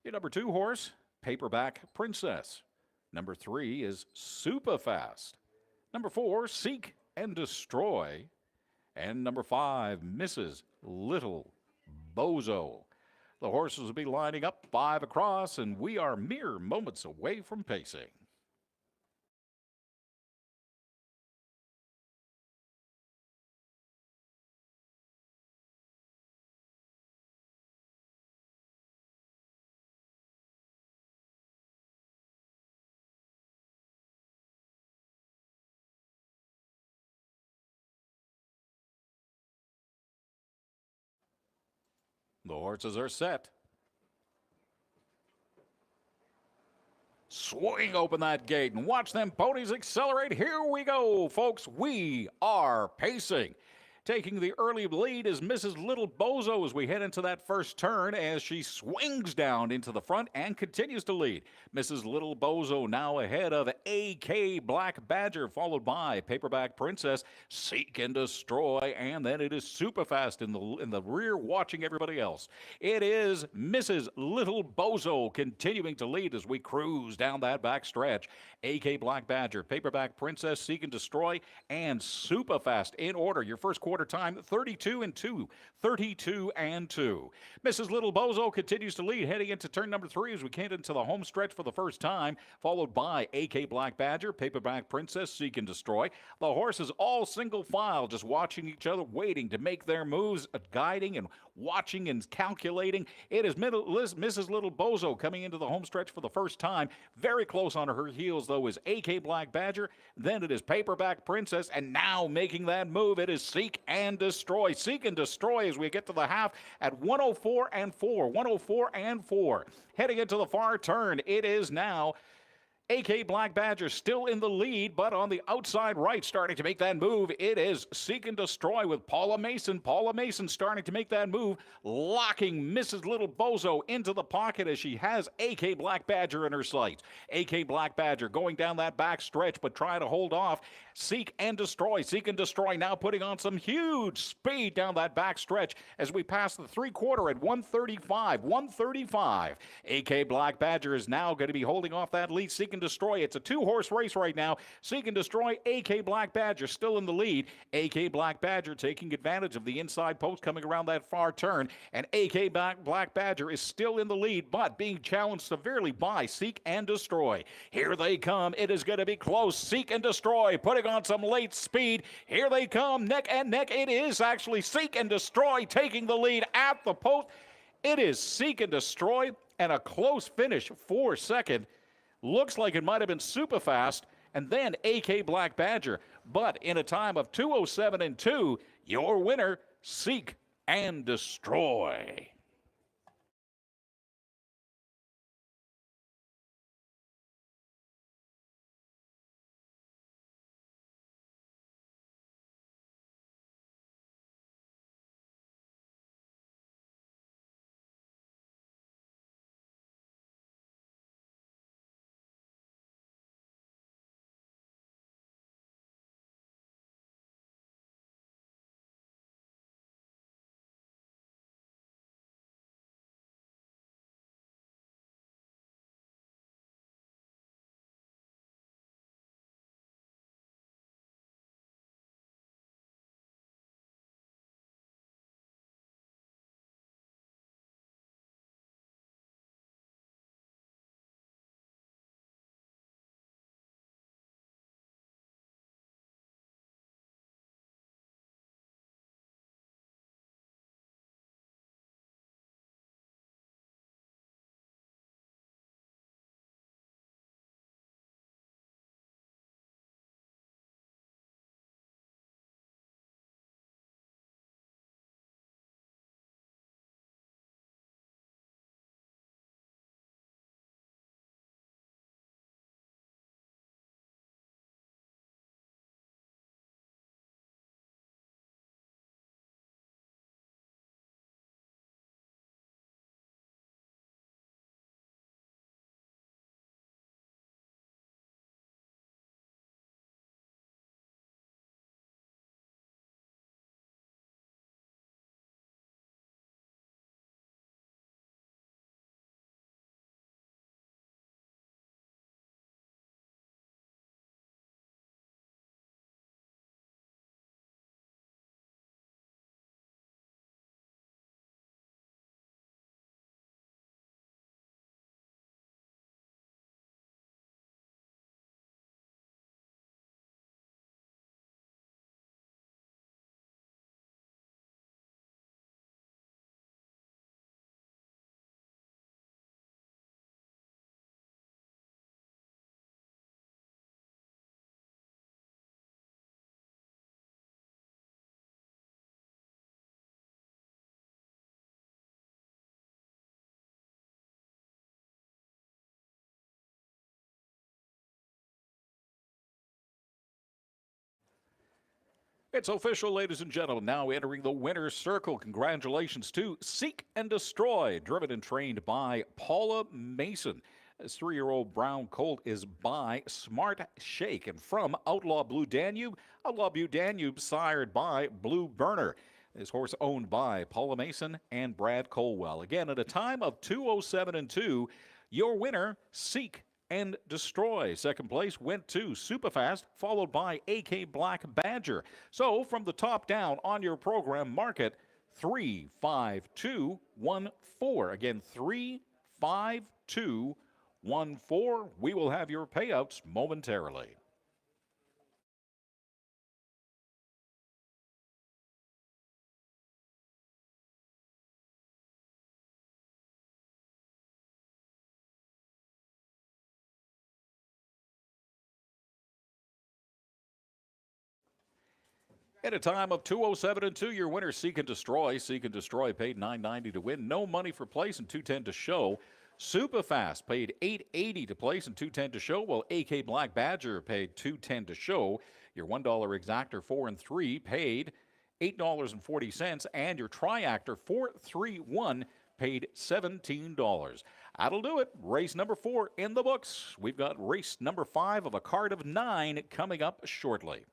Your number 2 horse, Paperback Princess. Number 3 is Super Fast. Number 4, Seek and Destroy. And number 5, Mrs. Little Bozo. The horses will be lining up 5 across, and we are mere moments away from pacing. The horses are set. Swing open that gate and watch them ponies accelerate. Here we go, folks. We are pacing. Taking the early lead is Mrs. Little Bozo as we head into that first turn as she swings down into the front and continues to lead. Mrs. Little Bozo now ahead of AK Black Badger, followed by Paperback Princess, Seek and Destroy, and then it is Super Fast in the rear watching everybody else. It is Mrs. Little Bozo continuing to lead as we cruise down that back stretch. AK Black Badger, Paperback Princess, Seek and Destroy, and Super Fast in order. Your first quarter time 32 and 2. 32 and 2. Mrs. Little Bozo continues to lead heading into turn number 3 as we get into the home stretch for the first time, followed by AK Black Badger, Paperback Princess, Seek and Destroy. The horses all single file, just watching each other, waiting to make their moves, guiding and watching and calculating. It is Mrs. Little Bozo coming into the home stretch for the first time. Very close on her heels, though, is AK Black Badger. Then it is Paperback Princess, and now making that move, it is Seek and Destroy. Seek and Destroy as we get to the half at 104 and 4. 104 and 4. Heading into the far turn, it is now AK Black Badger still in the lead, but on the outside right, starting to make that move, it is Seek and Destroy with Paula Mason. Paula Mason starting to make that move, locking Mrs. Little Bozo into the pocket as she has AK Black Badger in her sights. AK Black Badger going down that back stretch, but trying to hold off Seek and Destroy. Seek and Destroy now putting on some huge speed down that back stretch as we pass the 3/4 at 135. 135. AK Black Badger is now going to be holding off that lead. Seek and Destroy. It's a 2-horse race right now. Seek and Destroy, AK Black Badger still in the lead. AK Black Badger taking advantage of the inside post coming around that far turn. And AK Black Badger is still in the lead, but being challenged severely by Seek and Destroy. Here they come. It is going to be close. Seek and Destroy putting on some late speed. Here they come, neck and neck. It is actually Seek and Destroy taking the lead at the post. It is Seek and Destroy and a close finish for second. Looks like it might have been Super Fast and then AK Black Badger. But in a time of 2:07 and 2, your winner, Seek and Destroy. It's official, ladies and gentlemen. Now entering the winner's circle. Congratulations to Seek and Destroy, driven and trained by Paula Mason. This 3-year-old brown colt is by Smart Shake and from Outlaw Blue Danube. Outlaw Blue Danube, sired by Blue Burner. This horse owned by Paula Mason and Brad Colwell. Again, at a time of 2:07 and 2, your winner, Seek and Destroy. Second place went to Superfast, followed by AK Black Badger. So from the top down on your program, mark it 35214. Again, 35214. We will have your payouts momentarily. At a time of 2:07 and 2, your winner, Seek and Destroy. Seek and Destroy paid $9.90 to win. No money for place and $2.10 to show. Superfast paid $8.80 to place and $2.10 to show, while AK Black Badger paid $2.10 to show. Your $1 exactor 4 and 3 paid $8.40, and your triactor 431 paid $17. That'll do it. Race number 4 in the books. We've got race number 5 of a card of 9 coming up shortly.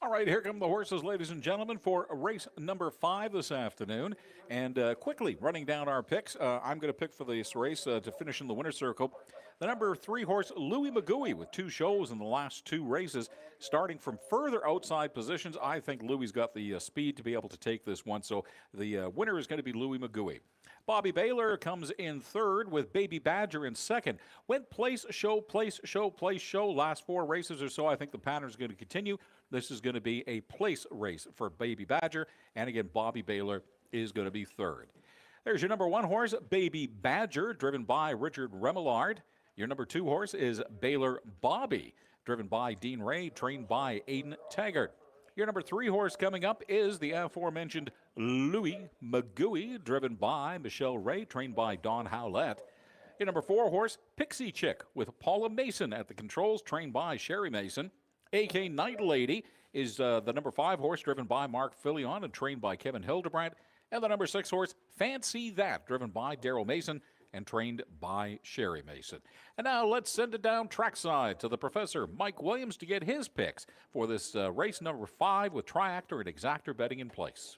All right, here come the horses, ladies and gentlemen, for race number 5 this afternoon. And quickly running down our picks, I'm going to pick for this race to finish in the winner's circle. The number 3 horse, Louis Magui, with 2 shows in the last 2 races. Starting from further outside positions, I think Louis's got the speed to be able to take this one. So the winner is going to be Louis Magui. Bobby Baylor comes in third with Baby Badger in second. Went place, show, place, show, place, show. Last 4 races or so, I think the pattern is going to continue. This is going to be a place race for Baby Badger. And again, Bobby Baylor is going to be third. There's your number 1 horse, Baby Badger, driven by Richard Remillard. Your number 2 horse is Baylor Bobby, driven by Dean Ray, trained by Aiden Taggart. Your number 3 horse coming up is the aforementioned Louis Magui, driven by Michelle Ray, trained by Don Howlett. Your number 4 horse, Pixie Chick, with Paula Mason at the controls, trained by Sherry Mason. AK Night Lady is the number 5 horse, driven by Mark Filion and trained by Kevin Hildebrandt. And the number 6 horse, Fancy That, driven by Daryl Mason and trained by Sherry Mason. And now let's send it down trackside to the Professor Mike Williams to get his picks for this race number 5 with Triactor and Exactor betting in place.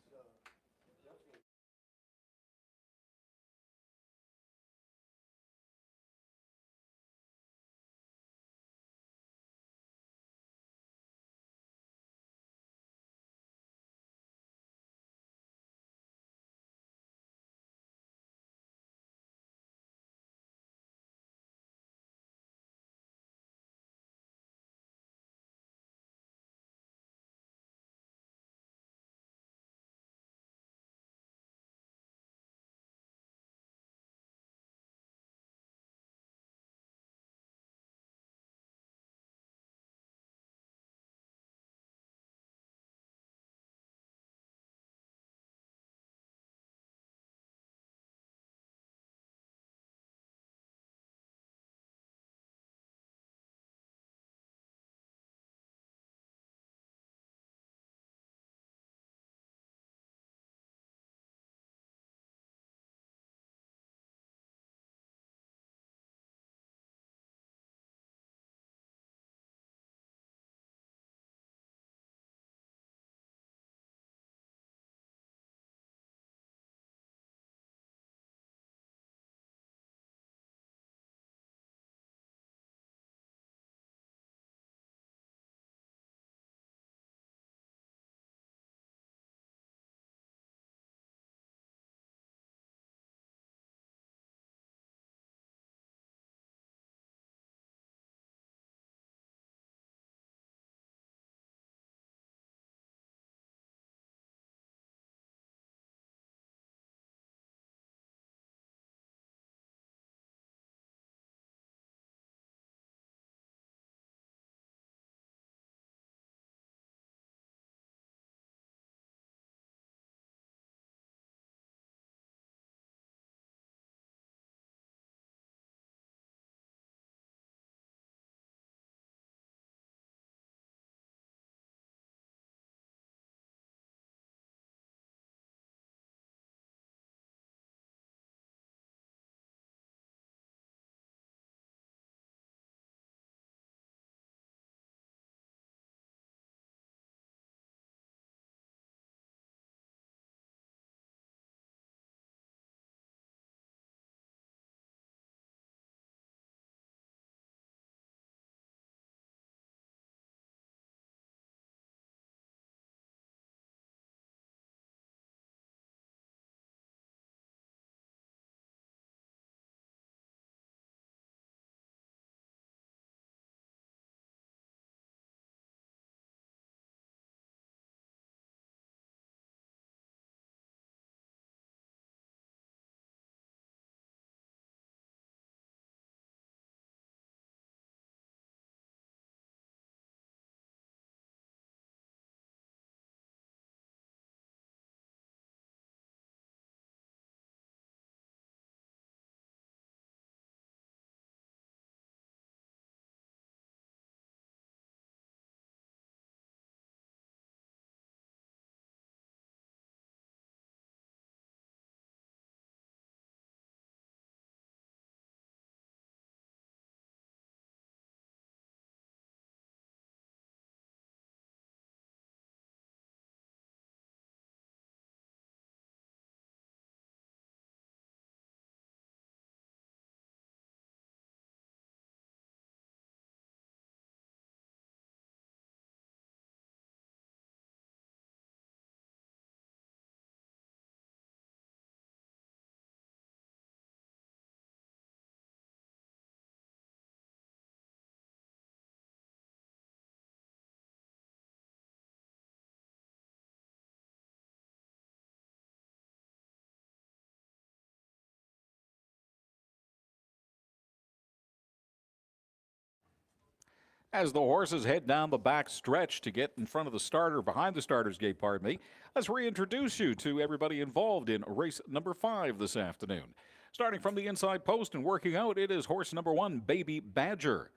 As the horses head down the back stretch to get in front of the starter, behind the starter's gate, pardon me, let's reintroduce you to everybody involved in race number 5 this afternoon. Starting from the inside post and working out, it is horse number 1, Baby Badger.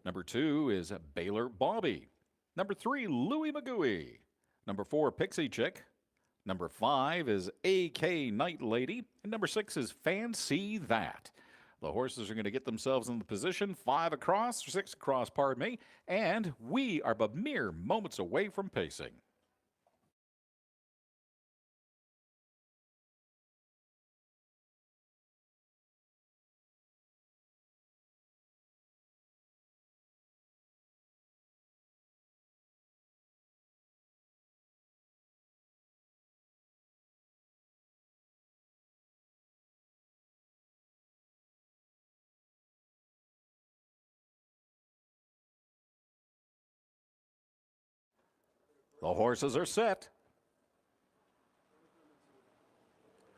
Number 2 is Baylor Bobby. Number 3, Louie Magooey. Number 4, Pixie Chick. Number 5 is AK Night Lady. And number 6 is Fancy That. The horses are going to get themselves in the position, 5 across, 6 across, pardon me, and we are but mere moments away from pacing. The horses are set.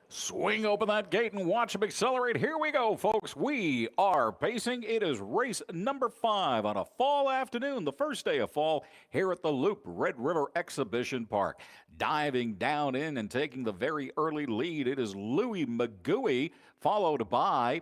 Swing open that gate and watch them accelerate. Here we go, folks. We are pacing. It is race number 5 on a fall afternoon, the first day of fall, here at the Loop Red River Exhibition Park. Diving down in and taking the very early lead, it is Louie Magooey, followed by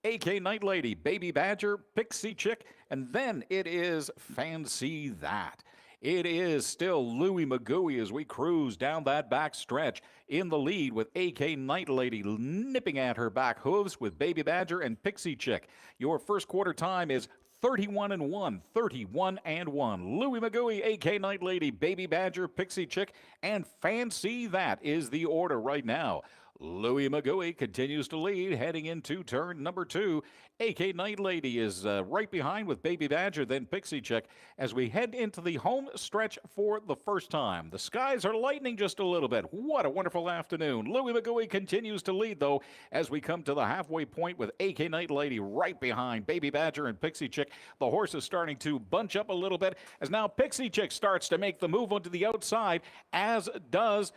AK Night Lady, Baby Badger, Pixie Chick, and then it is Fancy That. It is still Louie Magooey as we cruise down that back stretch in the lead with AK Night Lady nipping at her back hooves with Baby Badger and Pixie Chick. Your first quarter time is 31 and 1, 31 and 1. Louie Magooey, AK Night Lady, Baby Badger, Pixie Chick, and Fancy That is the order right now. Louie Magooey continues to lead, heading into turn number 2. AK Night Lady is right behind with Baby Badger, then Pixie Chick, as we head into the home stretch for the first time. The skies are lightening just a little bit. What a wonderful afternoon. Louie Magooey continues to lead, though, as we come to the halfway point with AK Night Lady right behind Baby Badger and Pixie Chick. The horse is starting to bunch up a little bit, as now Pixie Chick starts to make the move onto the outside, as does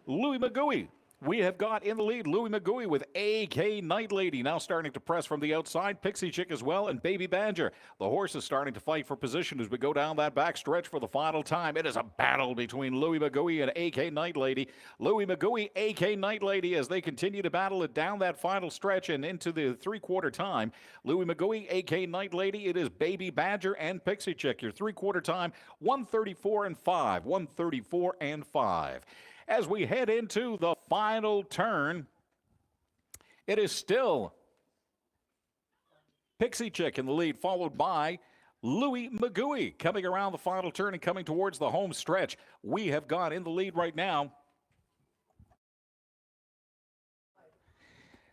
Louie Magooey. We have got in the lead Louie Magooey with AK Night Lady now starting to press from the outside. Pixie Chick as well, and Baby Badger. The horse is starting to fight for position as we go down that back stretch for the final time. It is a battle between Louie Magooey and AK Night Lady. Louie Magooey, AK Night Lady, as they continue to battle it down that final stretch and into the three-quarter time. Louie Magooey, AK Night Lady, it is Baby Badger and Pixie Chick. Your three-quarter time, 134 and 5. 134 and 5. As we head into the final turn, it is still Pixie Chick in the lead, followed by Louie Magooey coming around the final turn and coming towards the home stretch. We have got in the lead right now.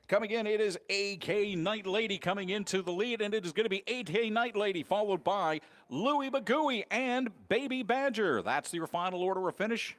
Coming in, it is AK Night Lady coming into the lead, and it is going to be AK Night Lady, followed by Louie Magooey and Baby Badger. That's your final order of finish.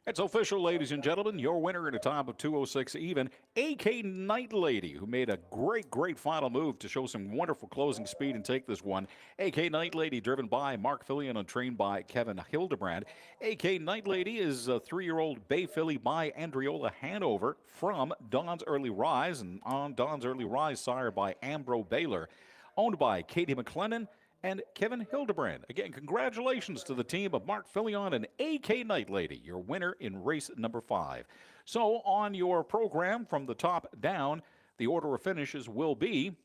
It's official, ladies and gentlemen. Your winner in a time of 2:06 even, AK Night Lady, who made a great final move to show some wonderful closing speed and take this one. AK Night Lady, driven by Mark Fillion and trained by Kevin Hildebrand. AK Night Lady is a 3-year-old Bay Filly by Andriola Hanover from Don's Early Rise, and on Don's Early Rise, sired by Ambro Baylor, owned by Katie McLennan and Kevin Hildebrand. Again, congratulations to the team of Mark Fillion and AK Night Lady, your winner in race number 5. So, on your program from the top down, the order of finishes will be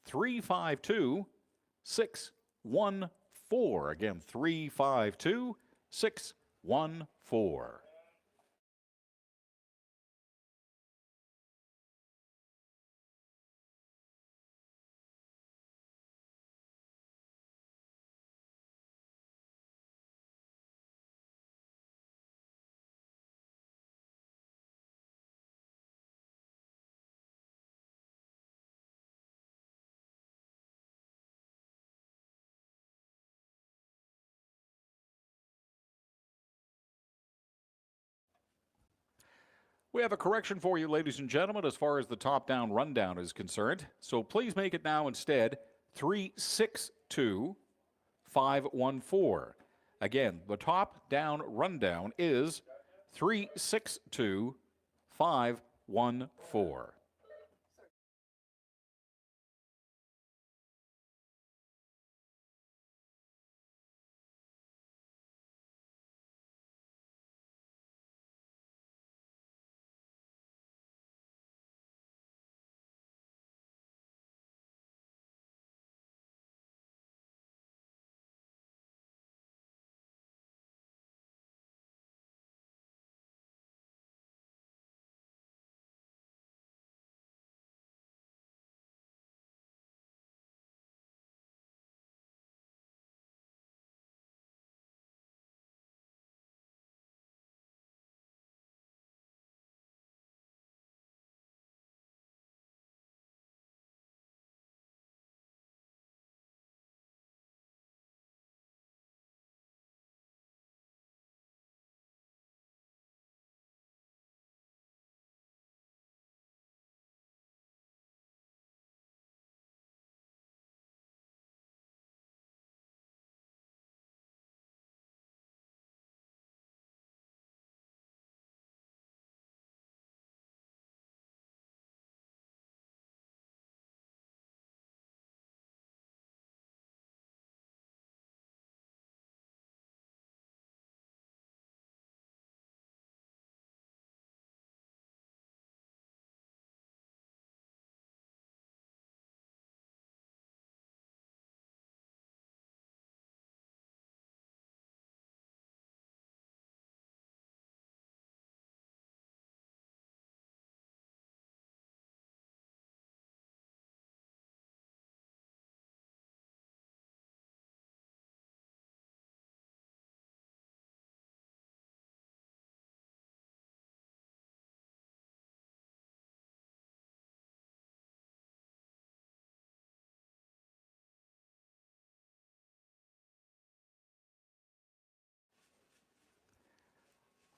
352 614. Again, 352 614. We have a correction for you, ladies and gentlemen, as far as the top down rundown is concerned. So please make it now instead 362 514. Again, the top down rundown is 362 514.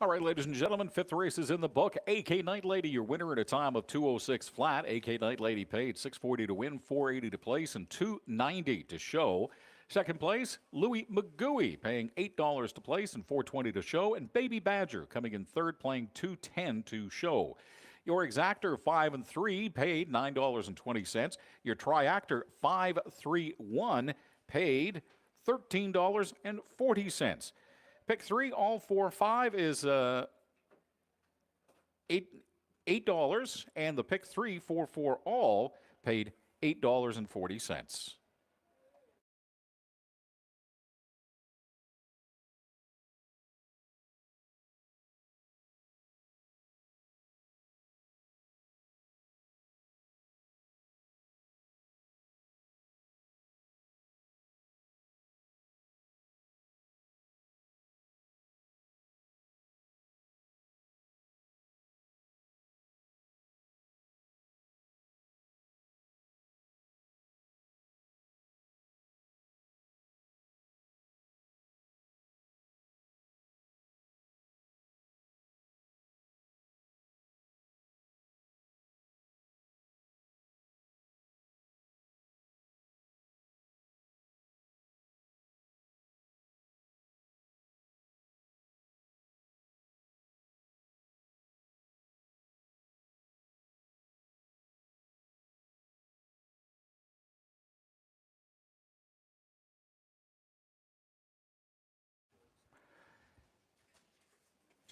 All right, ladies and gentlemen, fifth race is in the book. AK Night Lady, your winner at a time of 2:06 flat. AK Night Lady paid $640 to win, $480 to place, and $290 to show. Second place, Louis McGooey, paying $8 to place and $420 to show. And Baby Badger coming in third, playing $210 to show. Your exactor 5 and 3 paid $9.20. Your triactor 531 paid $13.40. Pick 3, all 4, 5 is $8, and the pick 3, 4, 4, all paid $8.40.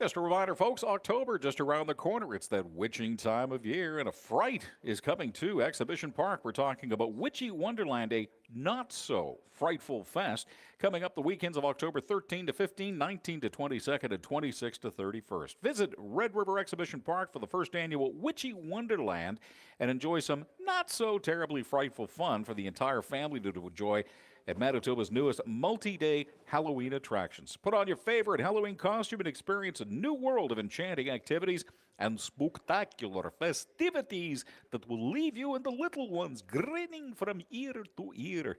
Just a reminder, folks, October just around the corner. It's that witching time of year, and a fright is coming to Exhibition Park. We're talking about Witchy Wonderland, a not so frightful fest, coming up the weekends of October 13 to 15, 19 to 22nd, and 26 to 31st. Visit Red River Exhibition Park for the first annual Witchy Wonderland and enjoy some not so terribly frightful fun for the entire family to enjoy at Manitoba's newest multi-day Halloween attractions. Put on your favorite Halloween costume and experience a new world of enchanting activities and spectacular festivities that will leave you and the little ones grinning from ear to ear.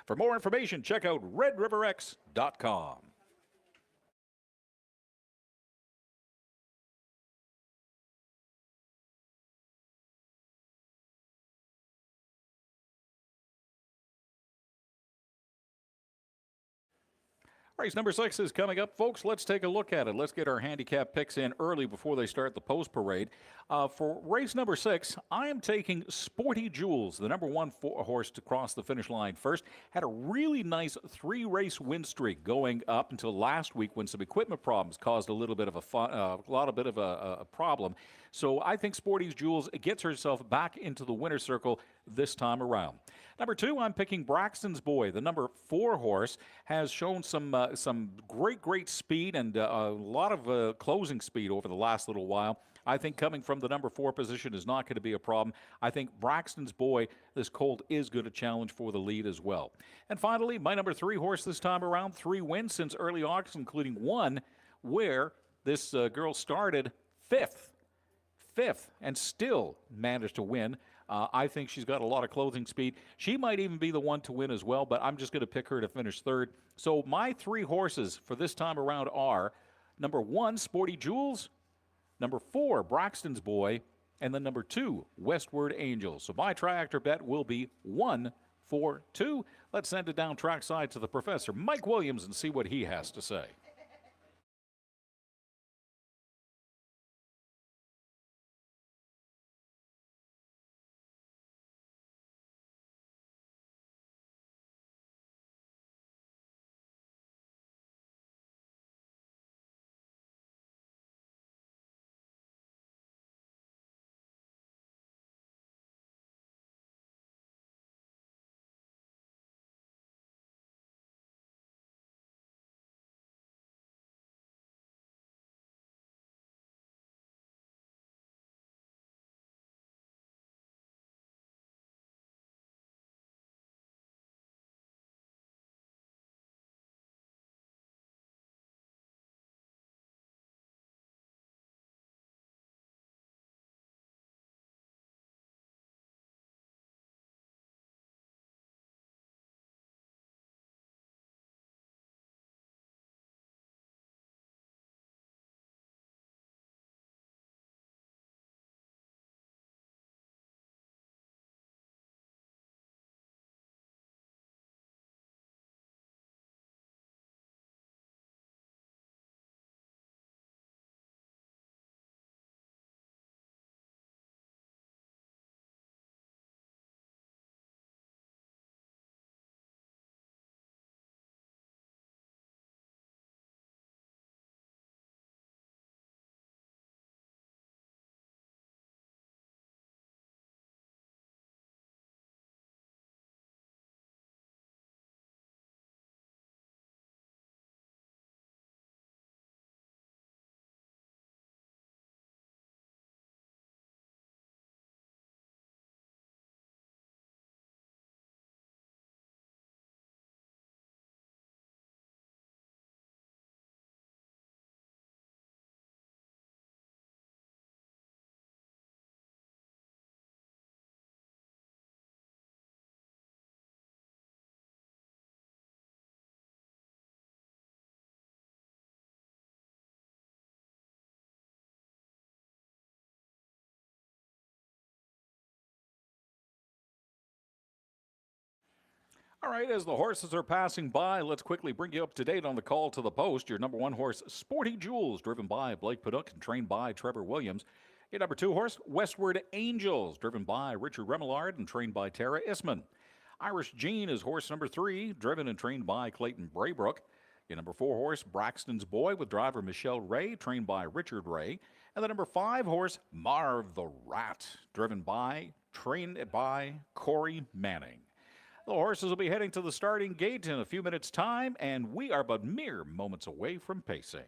For more information, check out redriverx.com. Race number 6 is coming up, folks. Let's take a look at it. Let's get our handicap picks in early before they start the post parade. For race number 6, I am taking Sporty Jules, the number 1 horse to cross the finish line first. Had a really nice 3-race win streak going up until last week when some equipment problems caused a little bit of a problem. So I think Sporty Jules gets herself back into the winner's circle this time around. Number 2, I'm picking Braxton's Boy. The number 4 horse has shown some great speed and a lot of closing speed over the last little while. I think coming from the number 4 position is not going to be a problem. I think Braxton's Boy, this colt, is going to challenge for the lead as well. And finally, my number 3 horse this time around, 3 wins since early August, including one where this girl started 5th and still managed to win. I think she's got a lot of closing speed. She might even be the one to win as well, but I'm just going to pick her to finish 3rd. So my 3 horses for this time around are number 1, Sporty Jules, number 4, Braxton's Boy, and then number 2, Westward Angel. So my triactor bet will be 1, 4, 2. Let's send it down trackside to the professor, Mike Williams, and see what he has to say. All right, as the horses are passing by, let's quickly bring you up to date on the call to the post. Your number 1 horse, Sporty Jules, driven by Blake Paduk and trained by Trevor Williams. Your number 2 horse, Westward Angels, driven by Richard Remillard and trained by Tara Isman. Irish Jean is horse number 3, driven and trained by Clayton Braybrook. Your number 4 horse, Braxton's Boy, with driver Michelle Ray, trained by Richard Ray. And the number 5 horse, Marv the Rat, trained by Corey Manning. The horses will be heading to the starting gate in a few minutes' time, and we are but mere moments away from pacing.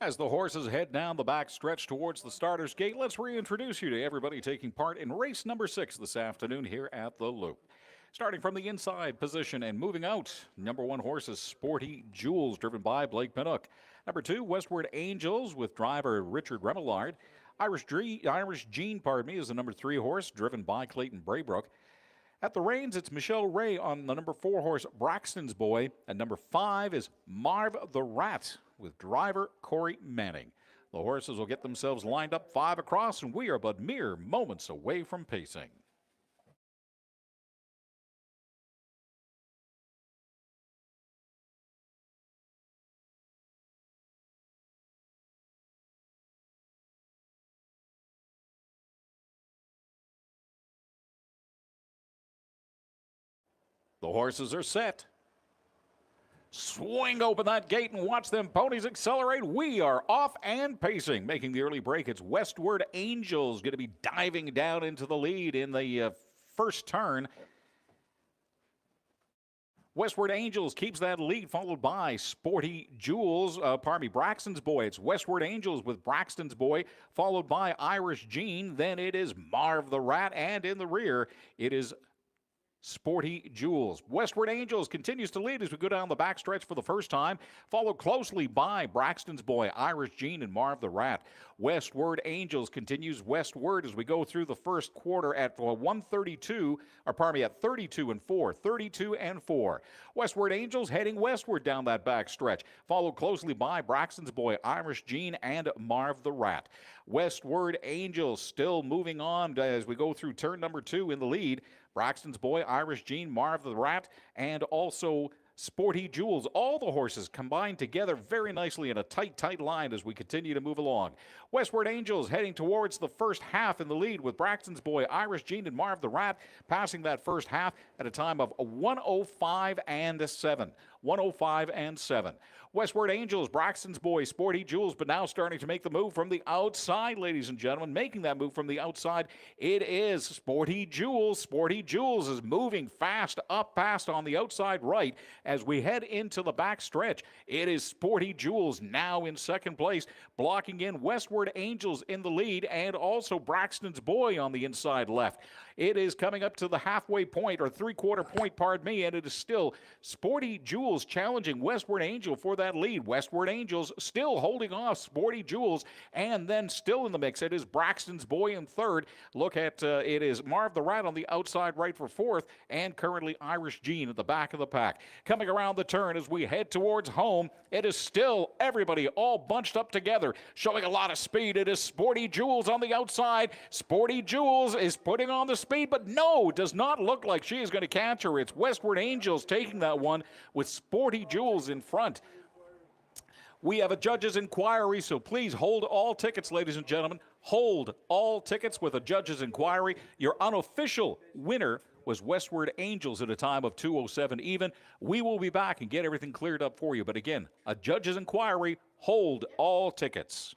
As the horses head down the back stretch towards the starter's gate, let's reintroduce you to everybody taking part in race number 6 this afternoon here at the Loop. Starting from the inside position and moving out, number 1 horse is Sporty Jules, driven by Blake Pinnock. Number 2, Westward Angels with driver Richard Remillard. Irish Gene, is the number 3 horse, driven by Clayton Braybrook. At the reins, it's Michelle Ray on the number 4 horse, Braxton's Boy. And number 5 is Marv the Rat with driver Corey Manning. The horses will get themselves lined up 5 across, and we are but mere moments away from pacing. The horses are set. Swing open that gate and watch them ponies accelerate. We are off and pacing. Making the early break, it's Westward Angels going to be diving down into the lead in the first turn. Westward Angels keeps that lead, followed by Sporty Jules, Braxton's Boy. It's Westward Angels with Braxton's Boy, followed by Irish Gene. Then it is Marv the Rat, and in the rear, it is Sporty Jules. Westward Angels continues to lead as we go down the backstretch for the first time, followed closely by Braxton's Boy, Irish Gene, and Marv the Rat. Westward Angels continues westward as we go through the first quarter at 32 and 4. 32 and 4. Westward Angels heading westward down that backstretch, followed closely by Braxton's Boy, Irish Gene, and Marv the Rat. Westward Angels still moving on as we go through turn number 2 in the lead. Braxton's Boy, Irish Gene, Marv the Rat, and also Sporty Jules. All the horses combined together very nicely in a tight line as we continue to move along. Westward Angels heading towards the first half in the lead with Braxton's Boy, Irish Gene, and Marv the Rat passing that first half at a time of 105 and 7. 105 and 7. Westward Angels, Braxton's Boy, Sporty Jules, but now starting to make the move from the outside, ladies and gentlemen. Making that move from the outside, it is Sporty Jules. Sporty Jules is moving fast up past on the outside right as we head into the back stretch. It is Sporty Jules now in second place, blocking in Westward Angels in the lead, and also Braxton's Boy on the inside left. It is coming up to the halfway point, or three-quarter point, pardon me, and it is still Sporty Jules challenging Westward Angel for that lead. Westward Angels still holding off Sporty Jules, and then still in the mix, it is Braxton's Boy in third. Look at, it is Marv the Rat on the outside right for fourth, and currently Irish Gene at the back of the pack. Coming around the turn as we head towards home, it is still everybody all bunched up together, showing a lot of speed. It is Sporty Jules on the outside. Sporty Jules is putting on the speed, but no, does not look like she is going to catch her. It's Westward Angels taking that one with Sporty Jules in front. We have a judge's inquiry, so please hold all tickets, ladies and gentlemen. Hold all tickets with a judge's inquiry. Your unofficial winner was Westward Angels at a time of 2:07 even. We will be back and get everything cleared up for you. But again, a judge's inquiry. Hold all tickets.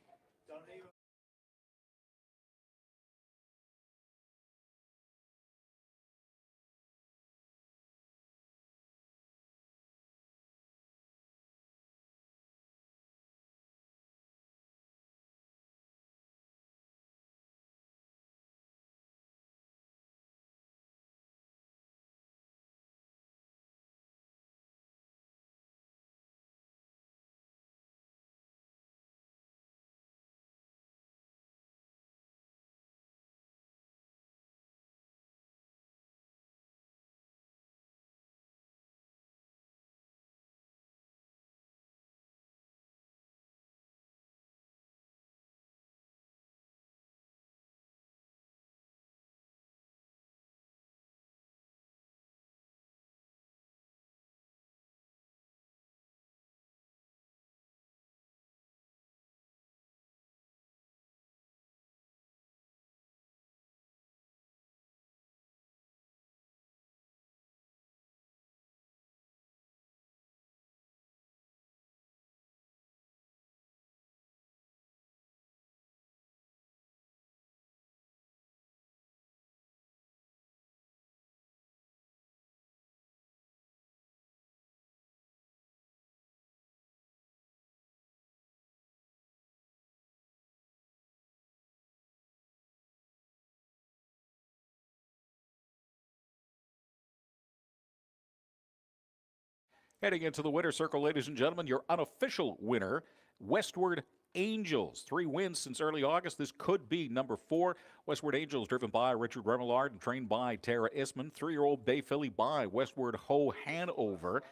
Heading into the winner circle, ladies and gentlemen, your unofficial winner, Westward Angels. 3 wins since early August. This could be number 4. Westward Angels, driven by Richard Remillard and trained by Tara Isman. 3-year-old Bay Filly by Westward Ho Hanover.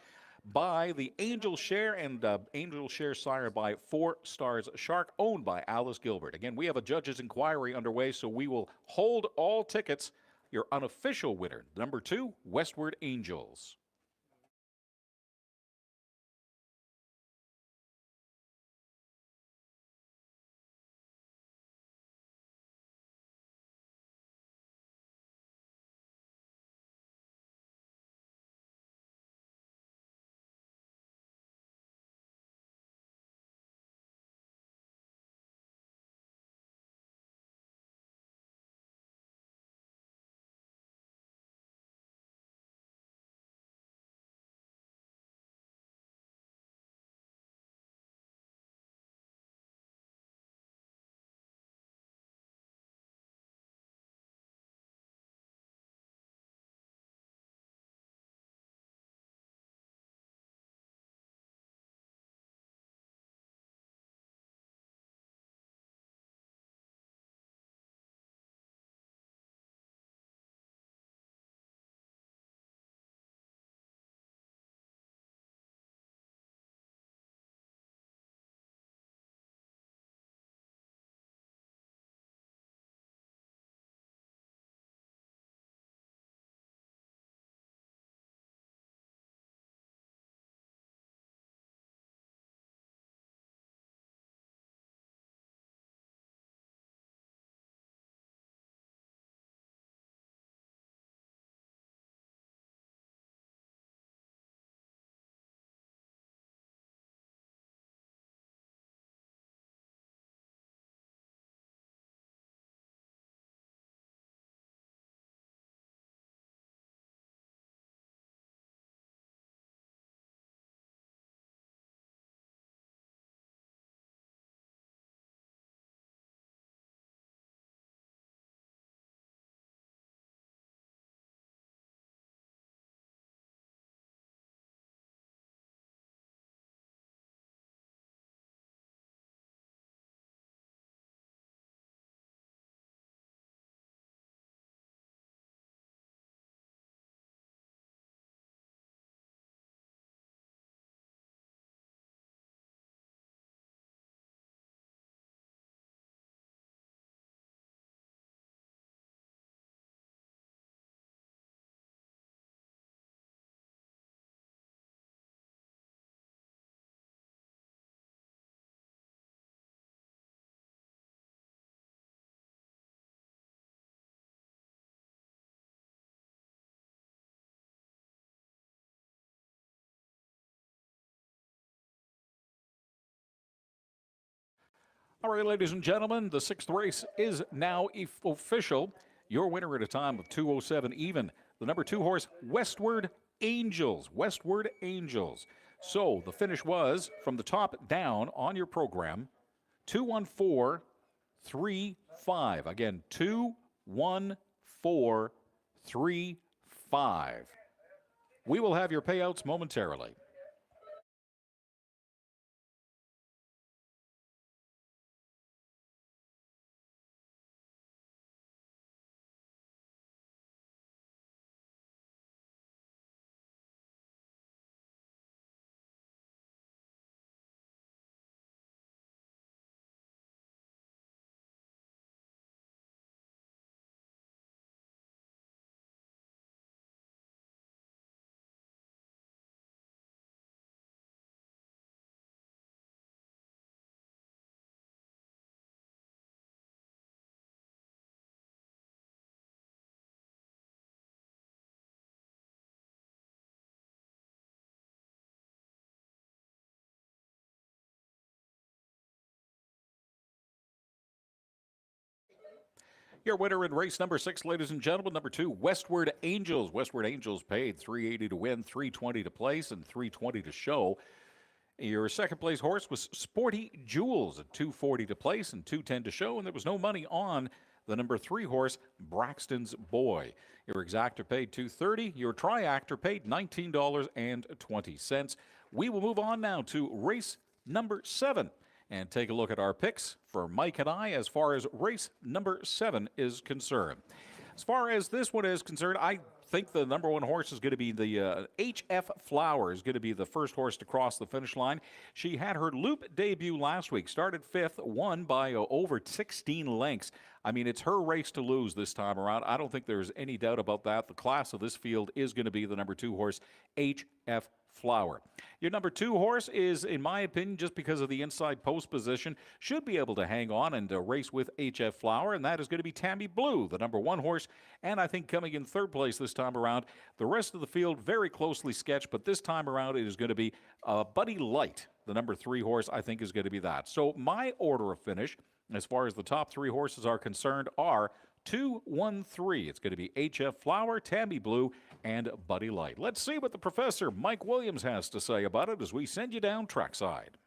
By the Angel Share and Angel Share sire by 4 Stars Shark, owned by Alice Gilbert. Again, we have a judge's inquiry underway, so we will hold all tickets. Your unofficial winner, number 2, Westward Angels. All right, ladies and gentlemen, the 6th race is now official. Your winner at a time of 2:07 even. The number 2 horse, Westward Angels. Westward Angels. So the finish was from the top down on your program, 2:14.35. Again, 2:14.35. We will have your payouts momentarily. Your winner in race number 6, ladies and gentlemen, number 2, Westward Angels. Westward Angels paid $380 to win, $320 to place, and $320 to show. Your second place horse was Sporty Jewels at $240 to place and $210 to show, and there was no money on the number 3 horse, Braxton's Boy. Your exactor paid $2.30. Your triactor paid $19.20. We will move on now to race number 7 and take a look at our picks for Mike and I as far as race number 7 is concerned. As far as this one is concerned, I think the number 1 horse is going to be the HF Flower is going to be the first horse to cross the finish line. She had her Loop debut last week, started 5th, won by over 16 lengths. I mean, it's her race to lose this time around. I don't think there's any doubt about that. The class of this field is going to be the number 2 horse, HF Flower. Your number 2 horse is, in my opinion, just because of the inside post position, should be able to hang on and race with HF Flower, and that is going to be Tammy Blue, the number 1 horse, and I think coming in 3rd place this time around. The rest of the field very closely sketched, but this time around it is going to be Buddy Light, the number 3 horse, I think is going to be that. So my order of finish, as far as the top 3 horses are concerned, are 2, 1, 3. It's going to be HF Flower, Tammy Blue, and Buddy Light. Let's see what the professor, Mike Williams, has to say about it as we send you down trackside.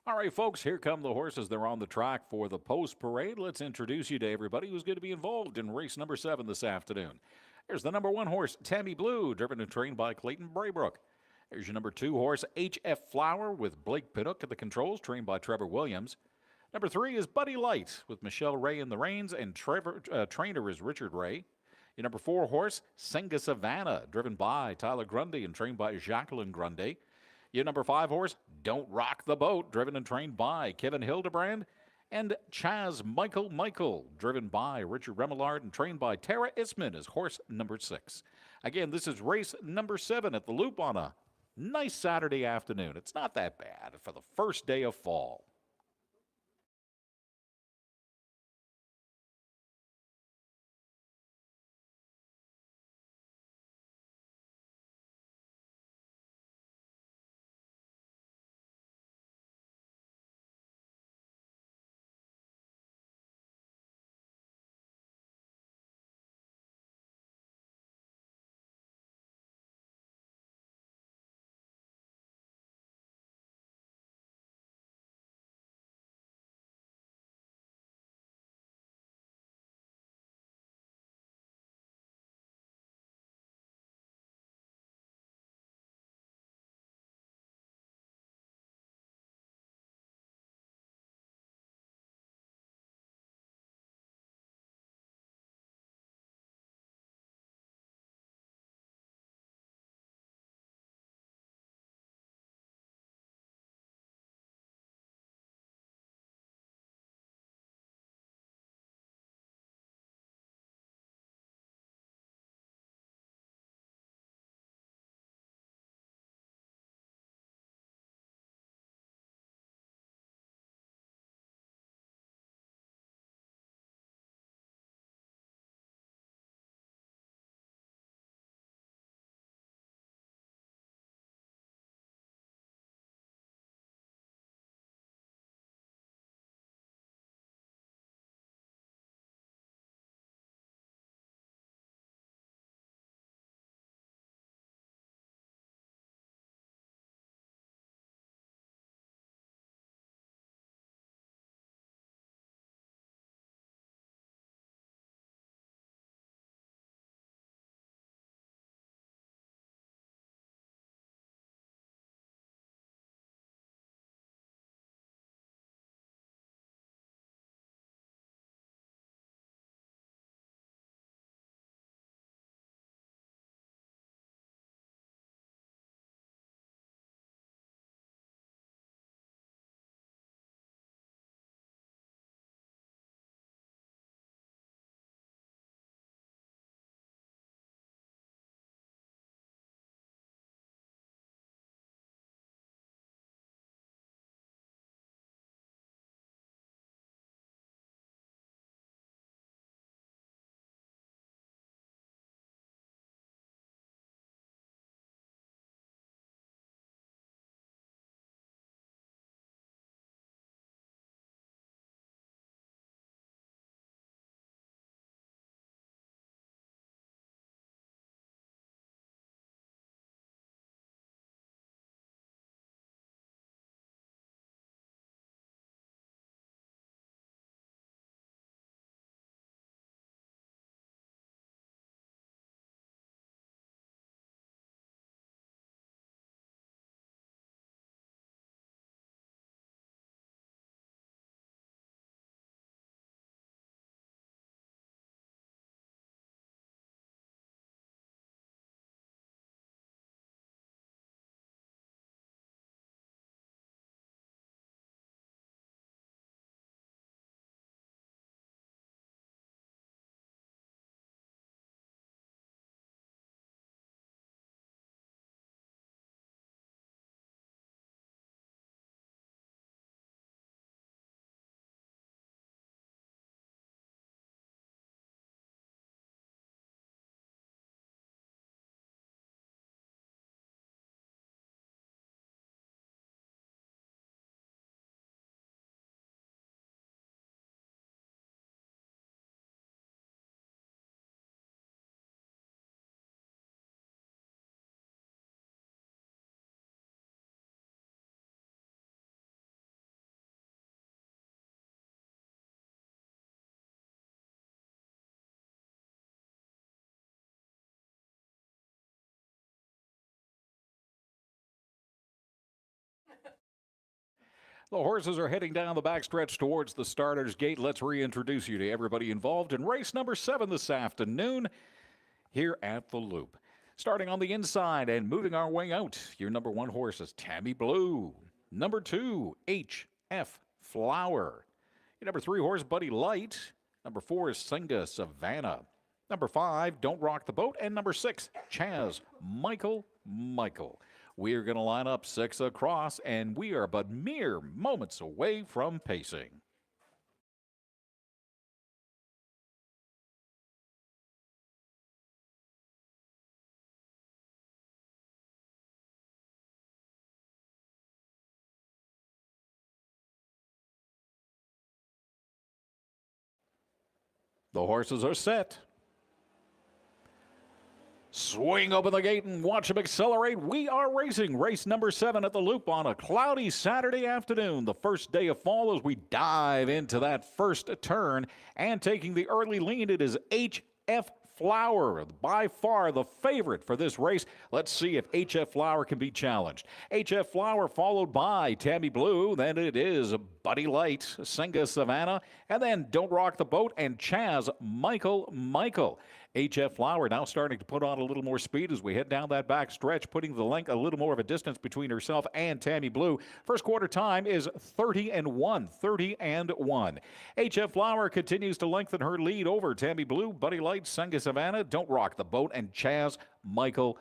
All right, folks, here come the horses. They're on the track for the post parade. Let's introduce you to everybody who's going to be involved in race number 7 this afternoon. There's the number 1 horse, Tammy Blue, driven and trained by Clayton Braybrook. There's your number 2 horse, HF Flower, with Blake Pinnock at the controls, trained by Trevor Williams. Number 3 is Buddy Light, with Michelle Ray in the reins, and trainer is Richard Ray. Your number 4 horse, Senga Savannah, driven by Tyler Grundy and trained by Jacqueline Grundy. Your number 5 horse, Don't Rock the Boat, driven and trained by Kevin Hildebrand. And Chaz Michael, driven by Richard Remillard and trained by Tara Isman, is horse number 6. Again, this is race number 7 at the Loop on a nice Saturday afternoon. It's not that bad for the first day of fall. The horses are heading down the backstretch towards the starter's gate. Let's reintroduce you to everybody involved in race number 7 this afternoon here at the Loop. Starting on the inside and moving our way out, your number 1 horse is Tammy Blue. Number 2, H.F. Flower. Your number 3 horse, Buddy Light. Number 4 is Senga Savannah. Number 5, Don't Rock the Boat. And number 6, Chaz Michael. We're going to line up 6 across, and we are but mere moments away from pacing. The horses are set. Swing open the gate and watch them accelerate. We are racing race number 7 at the Loop on a cloudy Saturday afternoon, the first day of fall, as we dive into that first turn. And taking the early lead, it is H.F. Flower, by far the favorite for this race. Let's see if H.F. Flower can be challenged. H.F. Flower followed by Tammy Blue. Then it is Buddy Light, Senga Savannah, and then Don't Rock the Boat and Chaz Michael. H.F. Flower now starting to put on a little more speed as we head down that back stretch, putting the length a little more of a distance between herself and Tammy Blue. First quarter time is 30-1. H.F. Flower continues to lengthen her lead over Tammy Blue, Buddy Light, Senga Savannah, Don't Rock the Boat, and Chaz Michael.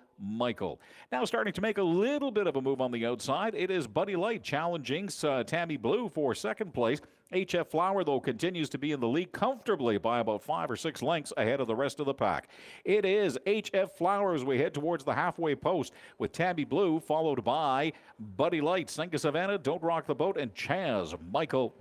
Now starting to make a little bit of a move on the outside. It is Buddy Light challenging Tammy Blue for second place. H.F. Flower, though, continues to be in the lead comfortably by about 5 or 6 lengths ahead of the rest of the pack. It is H.F. Flower as we head towards the halfway post with Tammy Blue, followed by Buddy Light, Senga Savannah, Don't Rock the Boat, and Chaz Michael.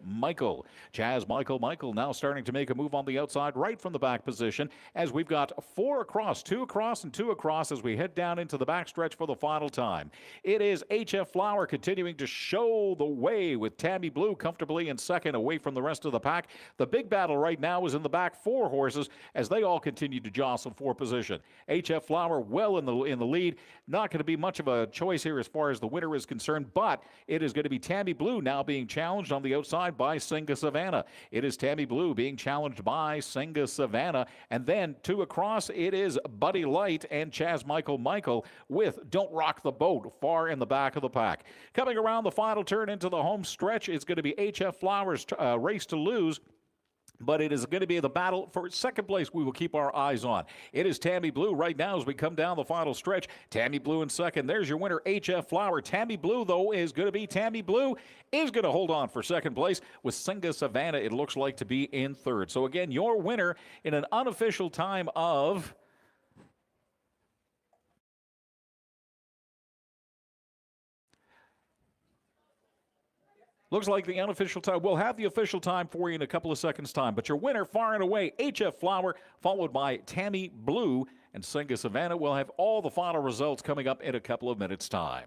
Chaz Michael now starting to make a move on the outside right from the back position as we've got 4 across, 2 across, and 2 across as we head down into the backstretch for the final time. It is H.F. Flower continuing to show the way with Tammy Blue comfortably in second, away from the rest of the pack. The big battle right now is in the back 4 horses as they all continue to jostle for position. H.F. Flower well in the lead. Not going to be much of a choice here as far as the winner is concerned, but it is going to be Tammy Blue now being challenged on the outside by Senga Savannah. It is Tammy Blue being challenged by Senga Savannah, and then 2 across, it is Buddy Light and Chaz Michael with Don't Rock the Boat far in the back of the pack. Coming around the final turn into the home stretch, it's going to be H.F. Flower's race to lose. But it is going to be the battle for second place we will keep our eyes on. It is Tammy Blue right now as we come down the final stretch. Tammy Blue in second. There's your winner, H.F. Flower. Tammy Blue, though, is going to be Tammy Blue is going to hold on for second place with Senga Savannah, it looks like, to be in third. So, again, your winner in an unofficial time of... Looks like the unofficial time. We'll have the official time for you in a couple of seconds' time. But your winner, far and away, H.F. Flower, followed by Tammy Blue and Senga Savannah. We'll have all the final results coming up in a couple of minutes' time.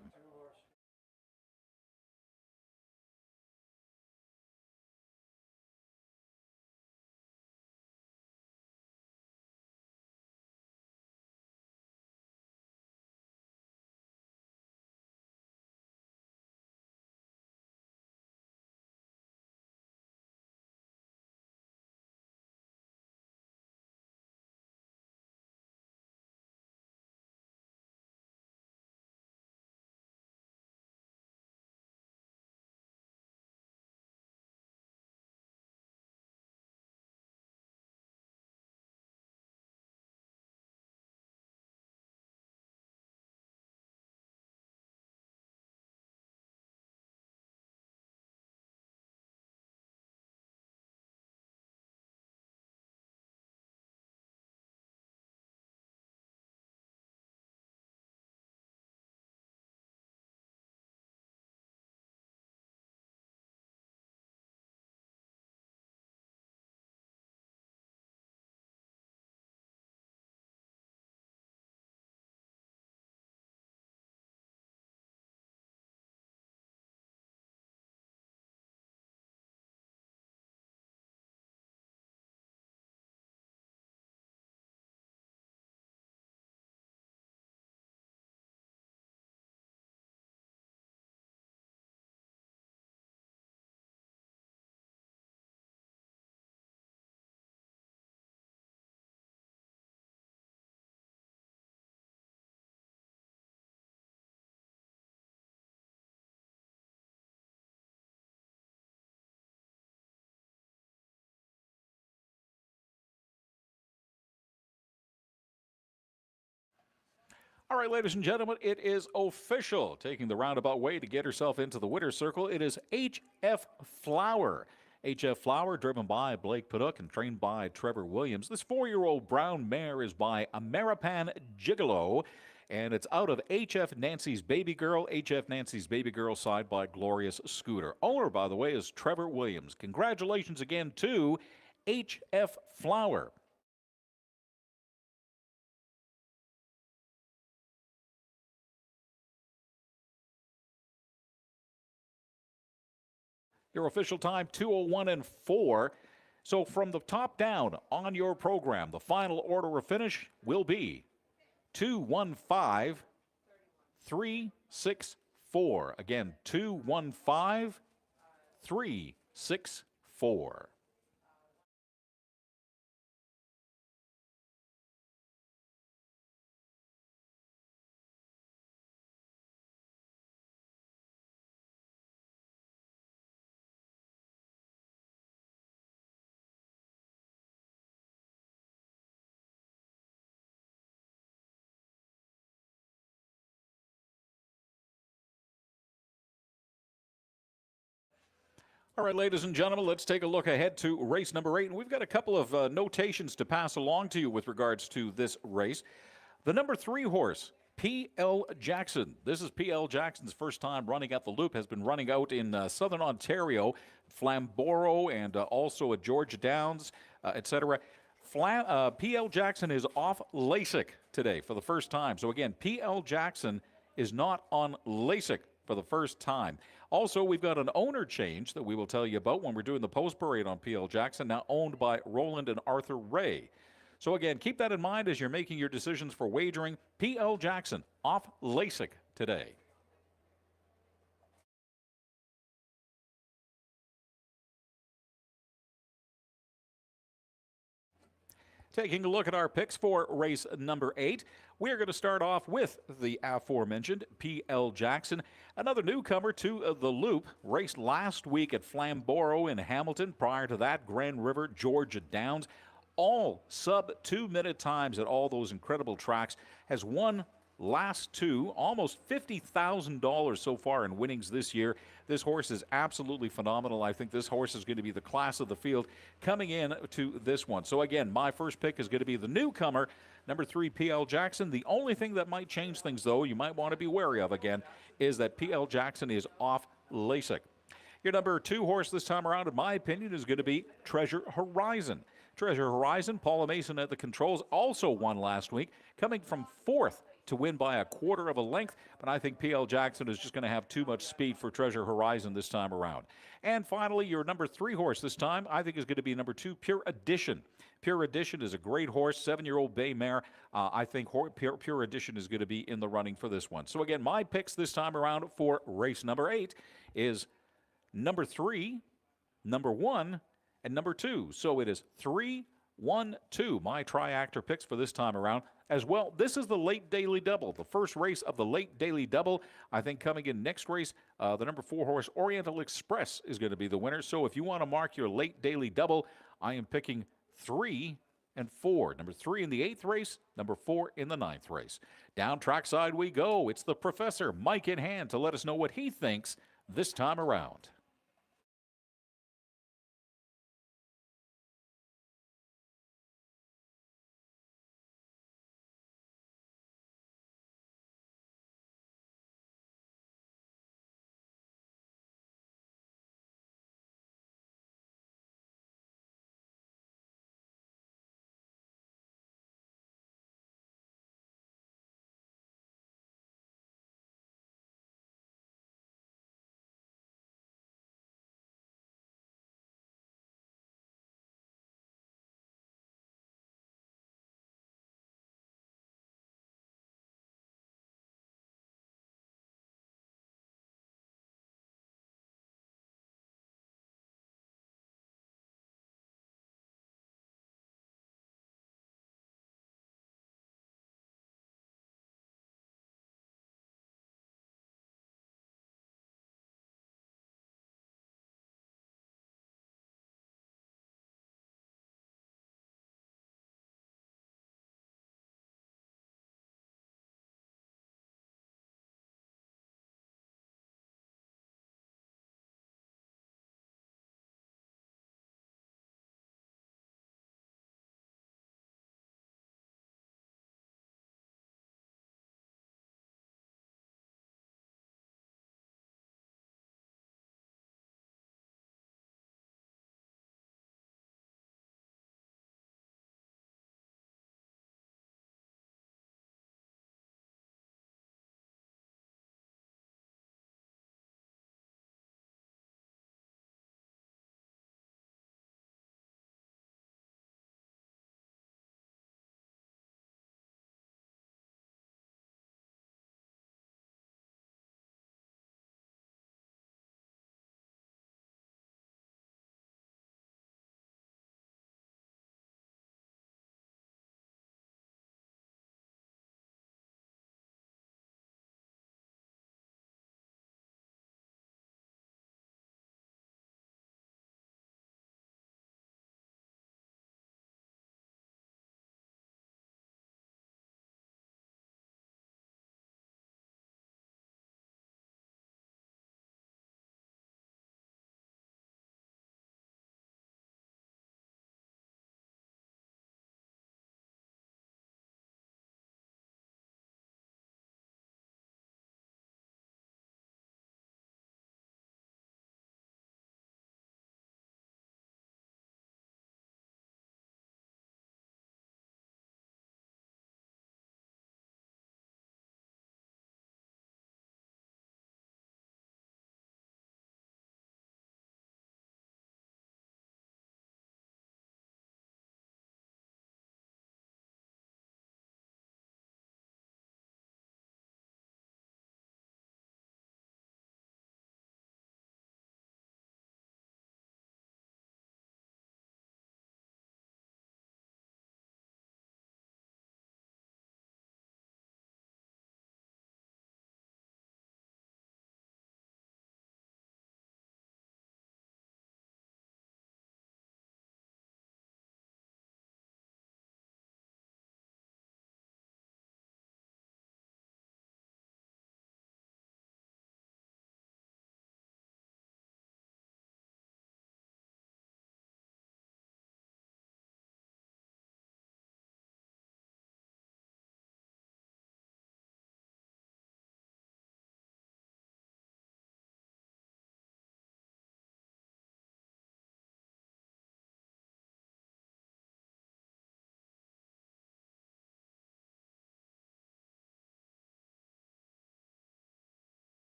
All right, ladies and gentlemen, it is official. Taking the roundabout way to get herself into the winner's circle, it is H.F. Flower. H.F. Flower, driven by Blake Paduk and trained by Trevor Williams. This 4-year-old brown mare is by Ameripan Gigolo, and it's out of H.F. Nancy's Baby Girl. H.F. Nancy's Baby Girl side by Glorious Scooter. Owner, by the way, is Trevor Williams. Congratulations again to H.F. Flower. Your official time, 2:01 and 4. So from the top down on your program, the final order of finish will be 215 364. Again, 215 364. All right, ladies and gentlemen, let's take a look ahead to race number 8. And we've got a couple of notations to pass along to you with regards to this race. The number 3 horse, P.L. Jackson. This is P.L. Jackson's first time running at the Loop. Has been running out in southern Ontario, Flamborough, and also at Georgia Downs, etc. P.L. Jackson is off LASIK today for the first time. So again, P.L. Jackson is not on LASIK for the first time. Also, we've got an owner change that we will tell you about when we're doing the post parade on P.L. Jackson, now owned by Roland and Arthur Ray. So again, keep that in mind as you're making your decisions for wagering. P.L. Jackson off LASIK today. Taking a look at our picks for race number 8, we are going to start off with the aforementioned P.L. Jackson, another newcomer to the Loop, raced last week at Flamborough in Hamilton. Prior to that, Grand River, Georgia Downs, all sub 2-minute times at all those incredible tracks, has won last 2, almost $50,000 so far in winnings this year. This horse is absolutely phenomenal. I think this horse is going to be the class of the field coming in to this one. So again, my first pick is going to be the newcomer, number 3, P.L. Jackson. The only thing that might change things, though, you might want to be wary of again, is that P.L. Jackson is off LASIK. Your number 2 horse this time around, in my opinion, is going to be Treasure Horizon. Treasure Horizon, Paula Mason at the controls, also won last week, coming from 4th to win by a quarter of a length, but I think P.L. Jackson is just going to have too much speed for Treasure Horizon this time around. And finally, your number 3 horse this time, I think, is going to be number 2, Pure Edition. Pure Edition is a great horse, 7-year-old bay mare. I think Pure Edition is going to be in the running for this one. So again, my picks this time around for race number 8 is number 3, number 1, and number 2. So it is 3, 1, 2, my tri-actor picks for this time around. As well, this is the late daily double, the first race of the late daily double. I think coming in next race, the number 4 horse, Oriental Express, is going to be the winner. So if you want to mark your late daily double, I am picking 3 and 4. Number 3 in the 8th race, number 4 in the 9th race. Down trackside we go. It's the professor, Mike in hand, to let us know what he thinks this time around.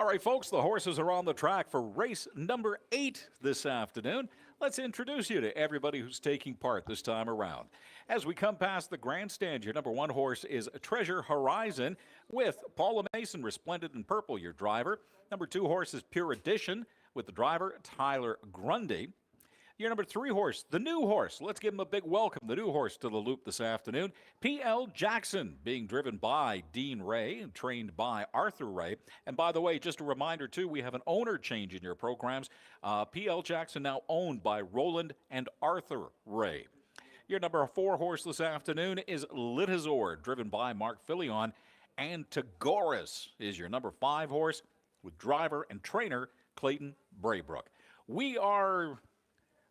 All right, folks, the horses are on the track for race number 8 this afternoon. Let's introduce you to everybody who's taking part this time around. As we come past the grandstand, your number 1 horse is Treasure Horizon with Paula Mason, resplendent in purple, your driver. Number 2 horse is Pure Edition with the driver Tyler Grundy. Your number 3 horse, the new horse. Let's give him a big welcome, the new horse to the Loop this afternoon. P.L. Jackson, being driven by Dean Ray and trained by Arthur Ray. And by the way, just a reminder, too, we have an owner change in your programs. P.L. Jackson now owned by Roland and Arthur Ray. Your number 4 horse this afternoon is Litazor, driven by Mark Filion. And Tagoras is your number 5 horse with driver and trainer Clayton Braybrook. We are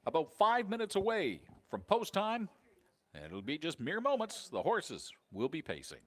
about 5 minutes away from post time, and it'll be just mere moments. The horses will be pacing.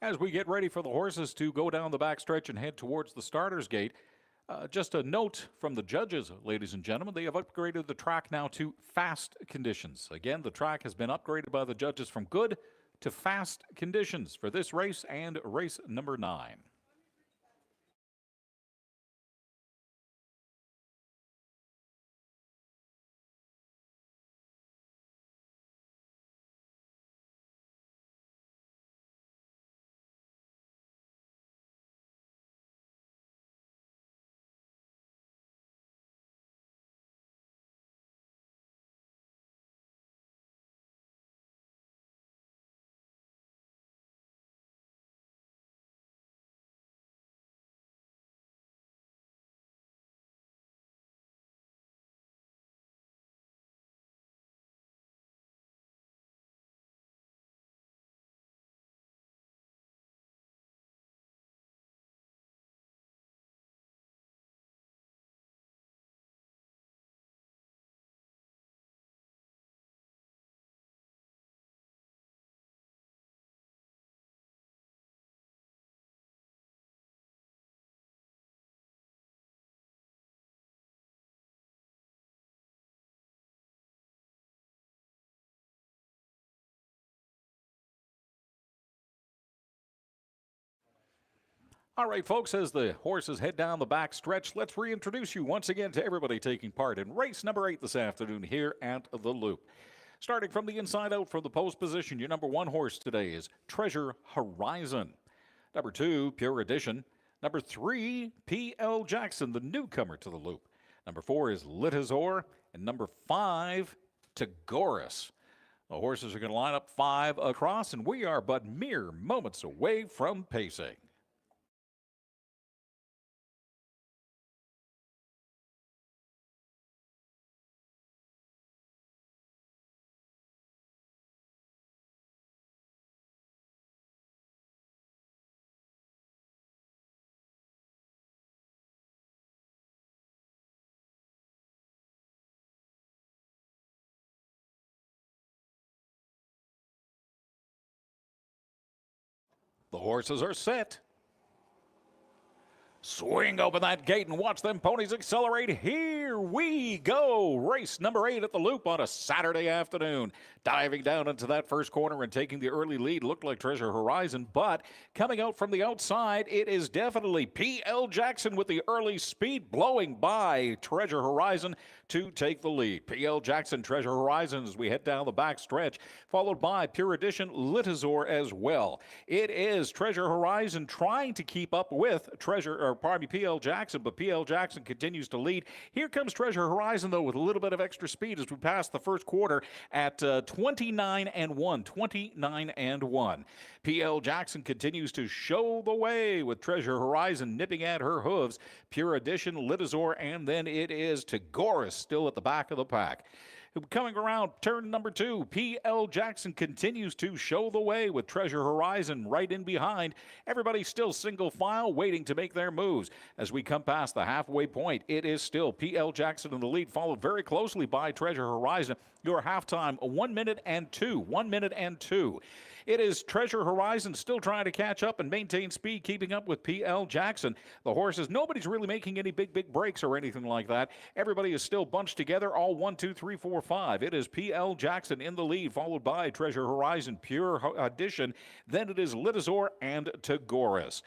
As we get ready for the horses to go down the backstretch and head towards the starter's gate, just a note from the judges, ladies and gentlemen. They have upgraded the track now to fast conditions. Again, the track has been upgraded by the judges from good to fast conditions for this race and race number 9. All right, folks, as the horses head down the back stretch, let's reintroduce you once again to everybody taking part in race number 8 this afternoon here at the Loop. Starting from the inside out from the post position, your number 1 horse today is Treasure Horizon. Number 2, Pure Edition. Number 3, P.L. Jackson, the newcomer to the Loop. Number 4 is Litazor. And number 5, Tagoras. The horses are going to line up 5 across, and we are but mere moments away from pacing. The horses are set. Swing open that gate and watch them ponies accelerate. Here we go. Race number 8 at the Loop on a Saturday afternoon. Diving down into that first corner and taking the early lead looked like Treasure Horizon, but coming out from the outside, it is definitely P.L. Jackson with the early speed, blowing by Treasure Horizon to take the lead. P.L. Jackson, Treasure Horizon as we head down the back stretch, followed by Pure Edition, Litazor as well. It is Treasure Horizon trying to keep up with P.L. Jackson, but P.L. Jackson continues to lead. Here comes Treasure Horizon, though, with a little bit of extra speed as we pass the first quarter at 29 and 1. 29 and 1. P.L. Jackson continues to show the way with Treasure Horizon nipping at her hooves. Pure Edition, Litazor, and then it is Tagoras still at the back of the pack. Coming around turn number 2, P.L. Jackson continues to show the way with Treasure Horizon right in behind. Everybody still single file waiting to make their moves. As we come past the halfway point, it is still P.L. Jackson in the lead, followed very closely by Treasure Horizon. Your halftime, 1 minute and 2. 1 minute and 2. It is Treasure Horizon still trying to catch up and maintain speed, keeping up with P.L. Jackson. The horses, nobody's really making any big breaks or anything like that. Everybody is still bunched together, all 1, 2, 3, 4, 5. It is P.L. Jackson in the lead, followed by Treasure Horizon, Pure Edition. Then it is Litazor and Tagoras.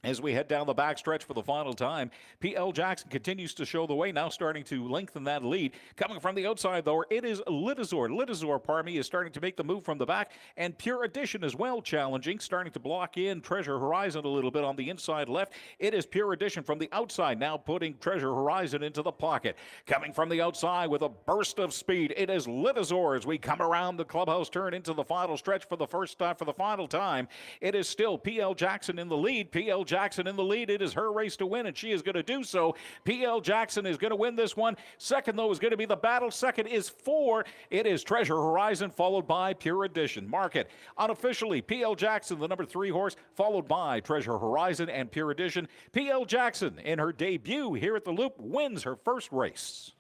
As we head down the backstretch for the final time, P.L. Jackson continues to show the way, now starting to lengthen that lead. Coming from the outside, though, it is Litazor. Litazor, is starting to make the move from the back, and Pure Edition as well challenging, starting to block in Treasure Horizon a little bit on the inside left. It is Pure Edition from the outside, now putting Treasure Horizon into the pocket. Coming from the outside with a burst of speed, it is Litazor as we come around the clubhouse turn into the final stretch for the final time. It is still P.L. Jackson in the lead. P.L. Jackson in the lead. It is her race to win, and she is going to do so. P.L. Jackson is going to win this one. Second, though, is going to be the battle. Second is 4. It is Treasure Horizon, followed by Pure Edition. Mark it. Unofficially, P.L. Jackson, the number 3 horse, followed by Treasure Horizon and Pure Edition. P.L. Jackson, in her debut here at the Loop, wins her first race.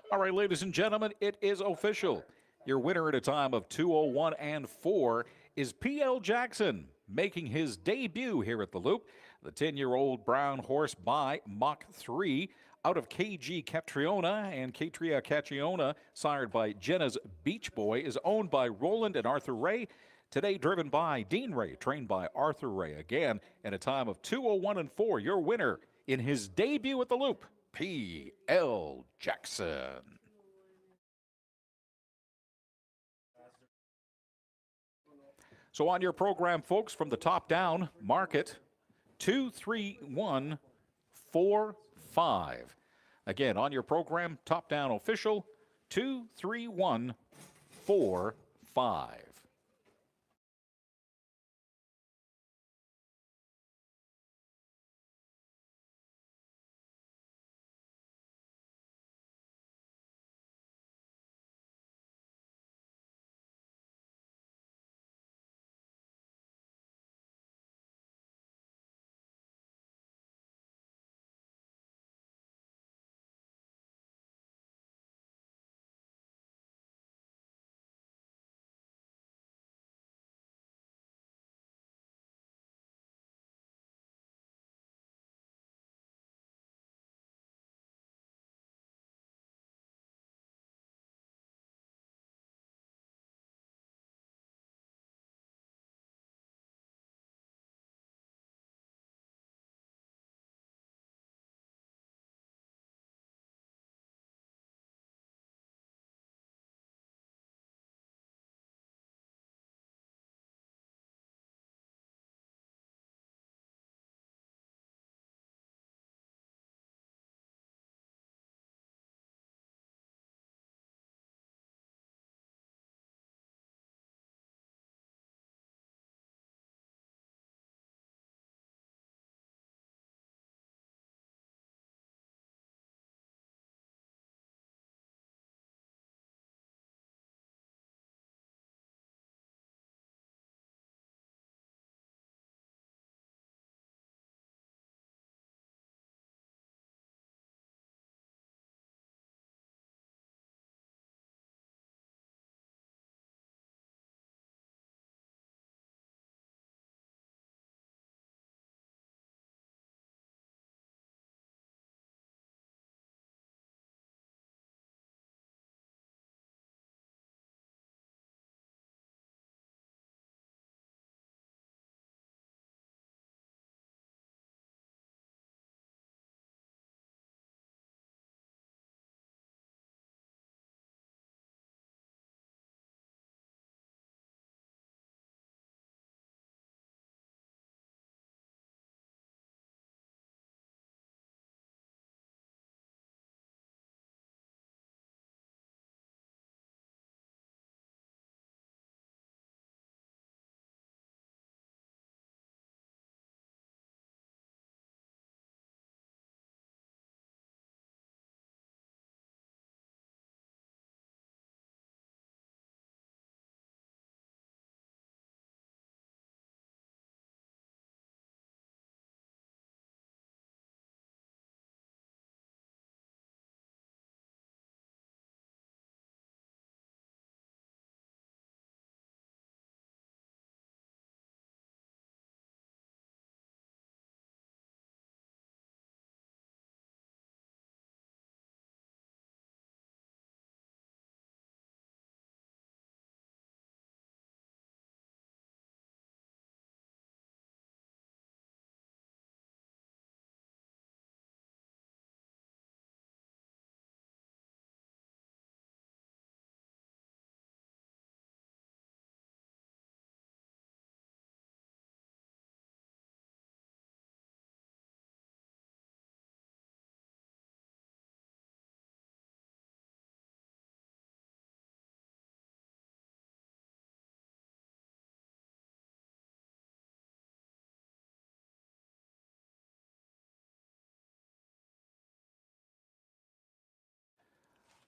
All right, ladies and gentlemen, it is official. Your winner at a time of 2:01 and 4 is P.L. Jackson, making his debut here at the Loop. The 10-year-old brown horse by Mach 3 out of KG Catriona, and Catria Catriona, sired by Jenna's Beach Boy, is owned by Roland and Arthur Ray. Today driven by Dean Ray, trained by Arthur Ray. Again, at a time of 2:01 and 4, your winner in his debut at the Loop, P.L. Jackson. So on your program, folks, from the top down, mark it 23145. Again, on your program, top down official 23145.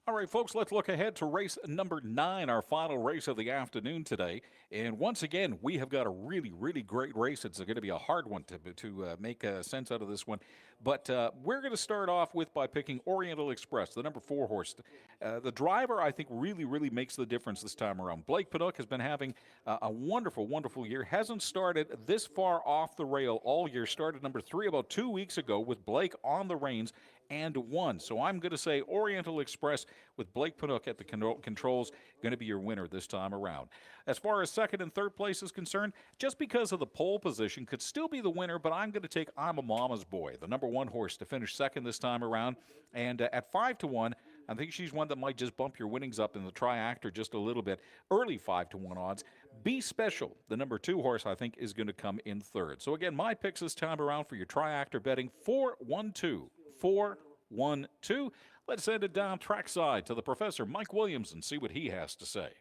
All right, folks, let's look ahead to race number 9, our final race of the afternoon today. And once again, we have got a really, really great race. It's going to be a hard one to make sense out of this one. But we're going to start off with by picking Oriental Express, the number 4 horse. The driver, I think, really, really makes the difference this time around. Blake Panook has been having a wonderful, wonderful year. Hasn't started this far off the rail all year. Started number 3 about 2 weeks ago with Blake on the reins and won. So I'm going to say Oriental Express with Blake Panook at the controls, going to be your winner this time around. As far as second and third place is concerned, just because of the pole position, could still be the winner, but I'm going to take I'm a Mama's Boy, the number 1 horse, to finish second this time around. And at 5-1, I think she's one that might just bump your winnings up in the triactor just a little bit. Early 5-1 odds. Be Special, the number 2 horse, I think is going to come in third. So again, my picks this time around for your triactor betting: 4-1-2. 4-1-2. Let's send it down trackside to the Professor Mike Williams and see what he has to say.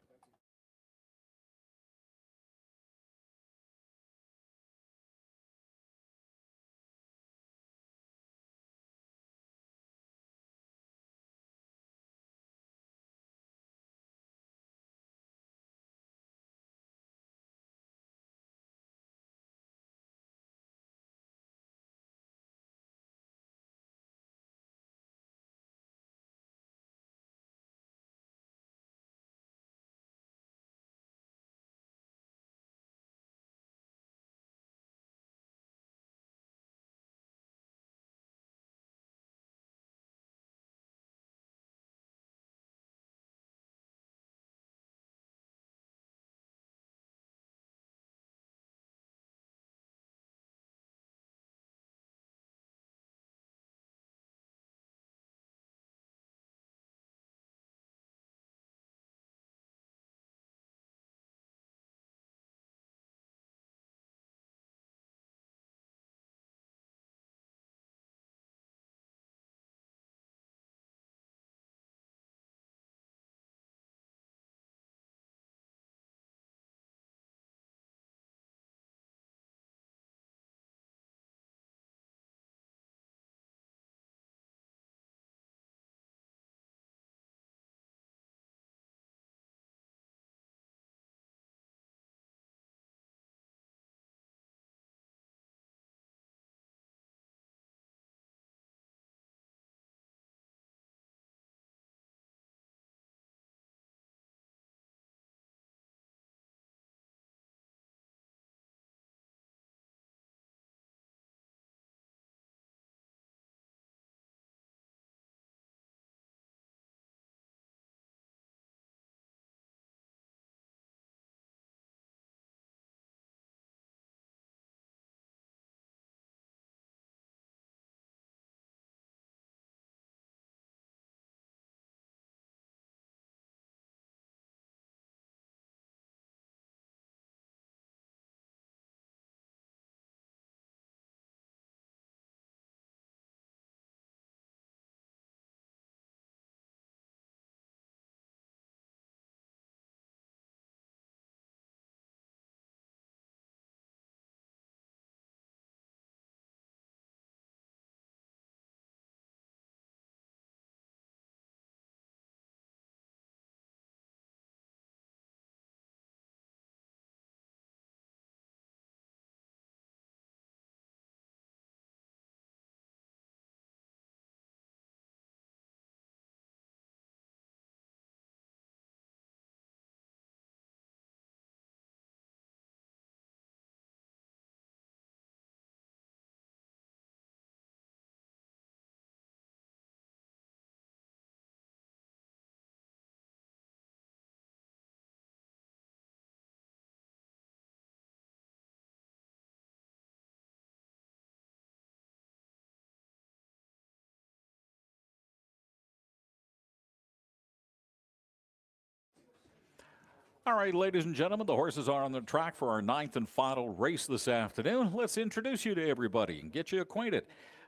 All right, ladies and gentlemen, the horses are on the track for our 9th and final race this afternoon. Let's introduce you to everybody and get you acquainted.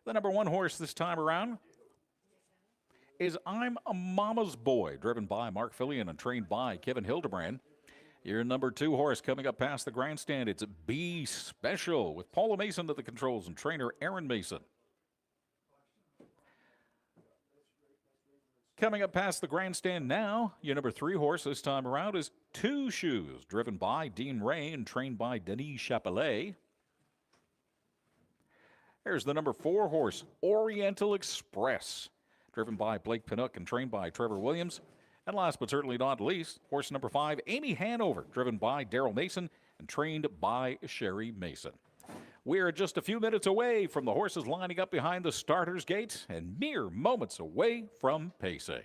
The number 1 horse this time around is I'm a Mama's Boy, driven by Mark Fillion and trained by Kevin Hildebrand. Your number 2 horse coming up past the grandstand, it's Be Special, with Paula Mason at the controls and trainer Aaron Mason. Coming up past the grandstand now, your number 3 horse this time around is Two Shoes, driven by Dean Ray and trained by Denis Chapelet. There's the number 4 horse, Oriental Express, driven by Blake Pinock and trained by Trevor Williams. And last but certainly not least, horse number 5, Amy Hanover, driven by Daryl Mason and trained by Sherry Mason. We're just a few minutes away from the horses lining up behind the starter's gate and mere moments away from pacing.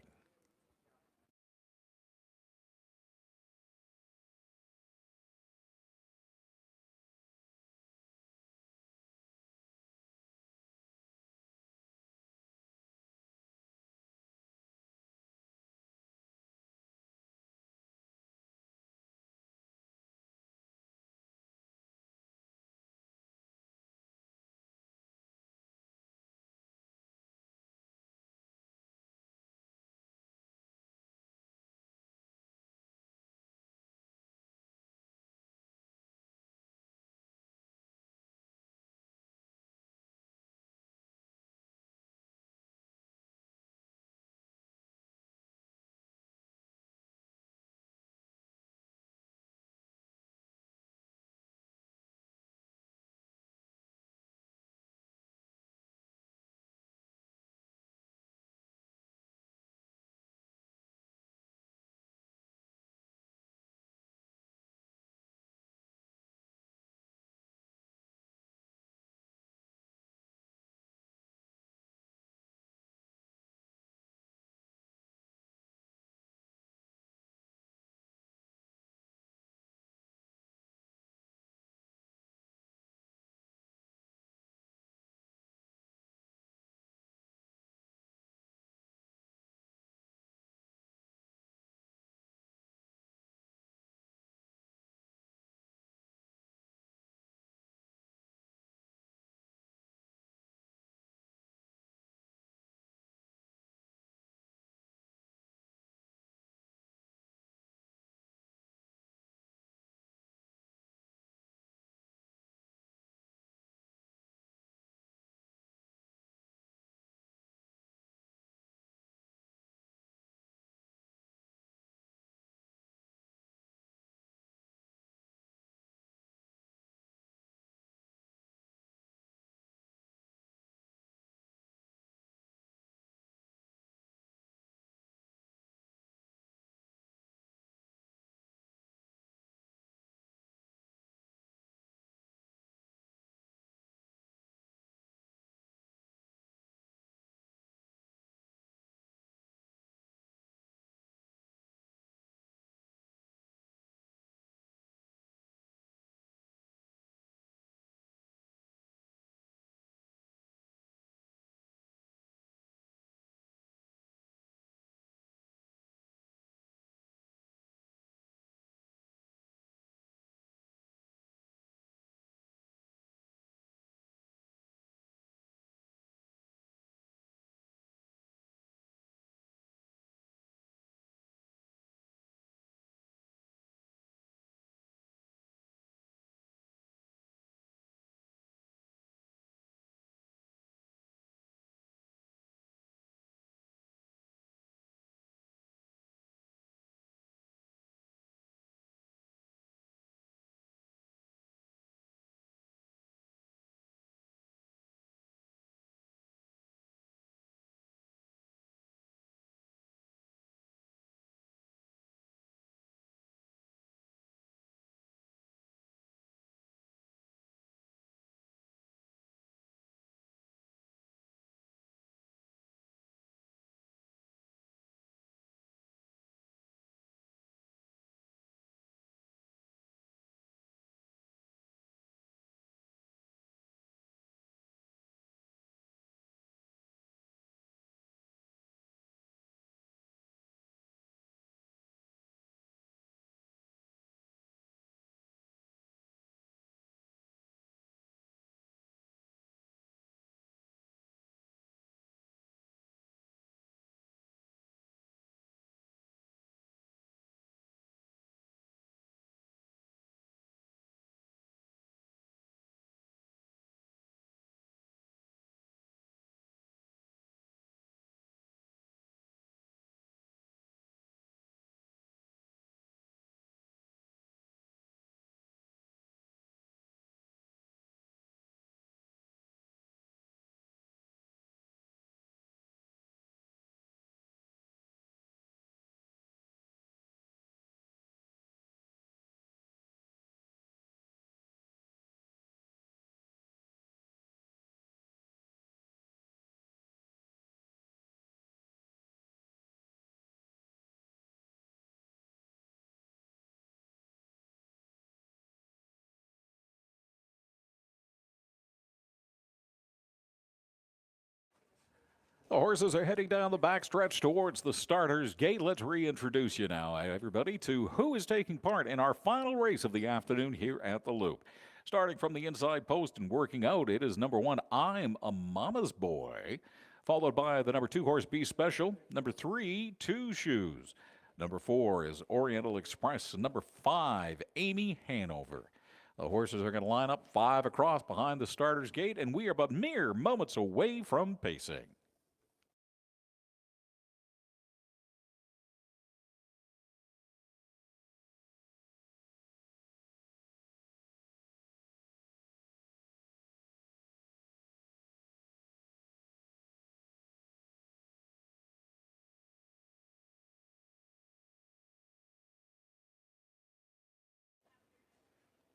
The horses are heading down the backstretch towards the starter's gate. Let's reintroduce you now, everybody, to who is taking part in our final race of the afternoon here at the Loop. Starting from the inside post and working out, it is number 1, I'm a Mama's Boy, followed by the number 2 horse, Be Special, number 3, Two Shoes. Number 4 is Oriental Express, number 5, Amy Hanover. The horses are going to line up 5 across behind the starter's gate, and we are but mere moments away from pacing.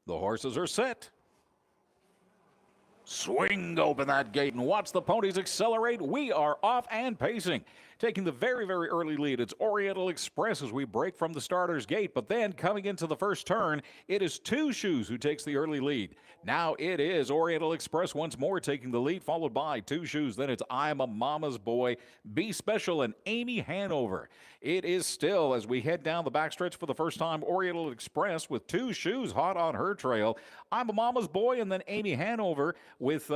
The horses are set. Swing open that gate and watch the ponies accelerate. We are off and pacing. Taking the very, very early lead, it's Oriental Express as we break from the starter's gate. But then coming into the first turn, it is Two Shoes who takes the early lead. Now it is Oriental Express once more taking the lead, followed by Two Shoes. Then it's I'm a Mama's Boy, Be Special, and Amy Hanover. It is still, as we head down the backstretch for the first time, Oriental Express with Two Shoes hot on her trail. I'm a Mama's Boy, and then Amy Hanover with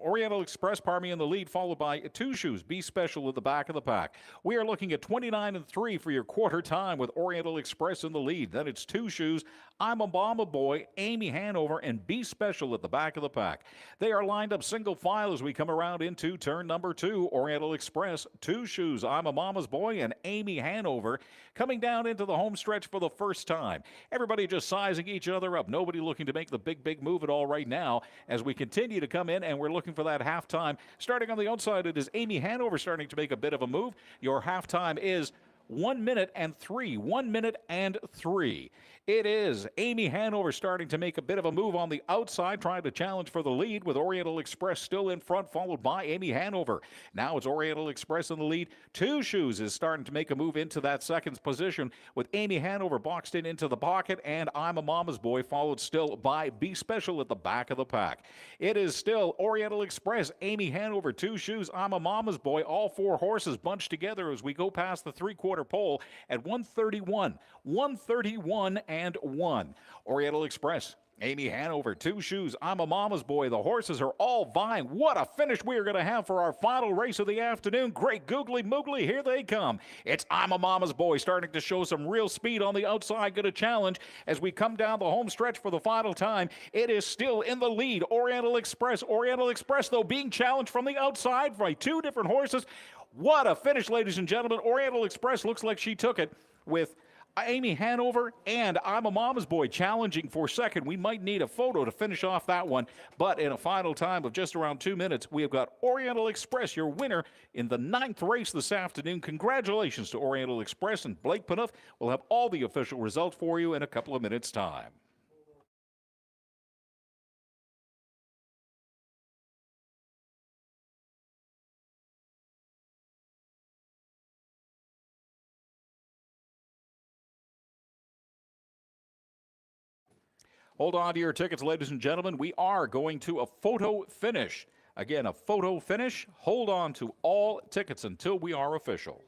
Oriental Express, in the lead, followed by Two Shoes, Be Special at the back of the pack. We are looking at 29-3 for your quarter time with Oriental Express in the lead. Then it's Two Shoes, I'm a Mama Boy, Amy Hanover, and Be Special at the back of the pack. They are lined up single file as we come around into turn number 2. Oriental Express, Two Shoes, I'm a Mama's Boy, and Amy Hanover coming down into the home stretch for the first time. Everybody just sizing each other up. Nobody looking to make the big move at all right now as we continue to come in, and we're looking for that halftime. Starting on the outside, it is Amy Hanover starting to make a bit of a move. Your halftime is 1 minute and 3. 1 minute and 3. It is Amy Hanover starting to make a bit of a move on the outside, trying to challenge for the lead with Oriental Express still in front, followed by Amy Hanover. Now it's Oriental Express in the lead. Two Shoes is starting to make a move into that second position with Amy Hanover boxed in into the pocket, and I'm a Mama's Boy followed still by Be Special at the back of the pack. It is still Oriental Express, Amy Hanover, Two Shoes, I'm a Mama's Boy. All 4 horses bunched together as we go past the three-quarter pole at 131. 131 and 1. Oriental Express, Amy Hanover, Two Shoes, I'm a Mama's Boy. The horses are all vying. What a finish we are going to have for our final race of the afternoon. Great googly moogly, here they come. It's I'm a Mama's Boy starting to show some real speed on the outside. Going to challenge as we come down the home stretch for the final time. It is still in the lead. Oriental Express, though, being challenged from the outside by 2 different horses. What a finish, ladies and gentlemen. Oriental Express looks like she took it with Amy Hanover and I'm a Mama's Boy challenging for second. We might need a photo to finish off that one, but in a final time of just around 2 minutes, we have got Oriental Express, your winner in the 9th race this afternoon. Congratulations to Oriental Express, and Blake Panoff will have all the official results for you in a couple of minutes' time. Hold on to your tickets, ladies and gentlemen. We are going to a photo finish. Again, a photo finish. Hold on to all tickets until we are official.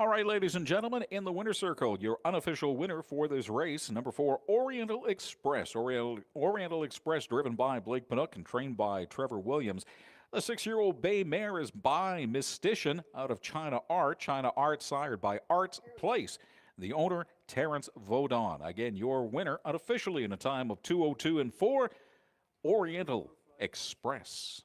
All right, ladies and gentlemen, in the winner circle, your unofficial winner for this race, number 4, Oriental Express. Oriental Express, driven by Blake Panook and trained by Trevor Williams. The 6-year-old bay mare is by Mystician out of China Art. China Art, sired by Arts Place. The owner, Terrence Vaudon. Again, your winner unofficially in a time of 2:02 and 4, Oriental Express.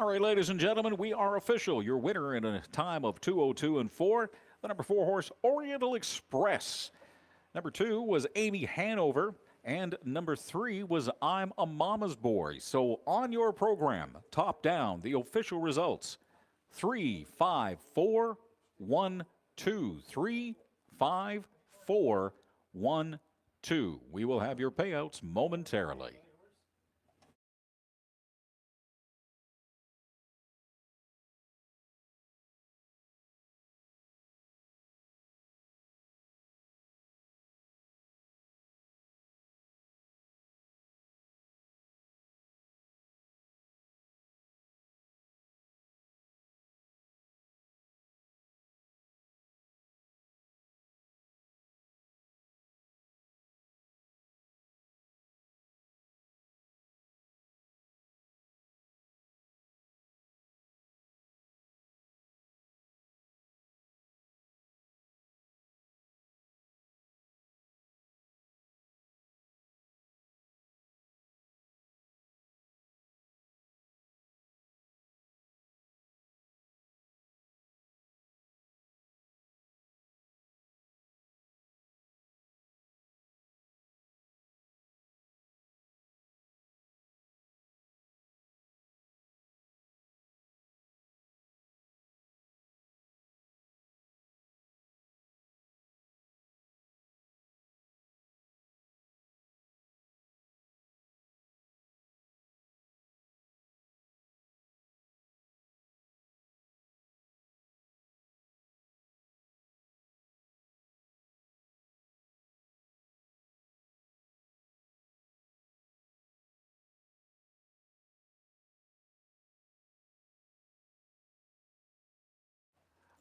All right, ladies and gentlemen, we are official. Your winner in a time of 2:02 and 4, the number 4 horse, Oriental Express. Number 2 was Amy Hanover, and number 3 was I'm a Mama's Boy. So on your program, top down, the official results: 3, 5, 4, 1, 2, 3, 5, 4, 1, 2. We will have your payouts momentarily.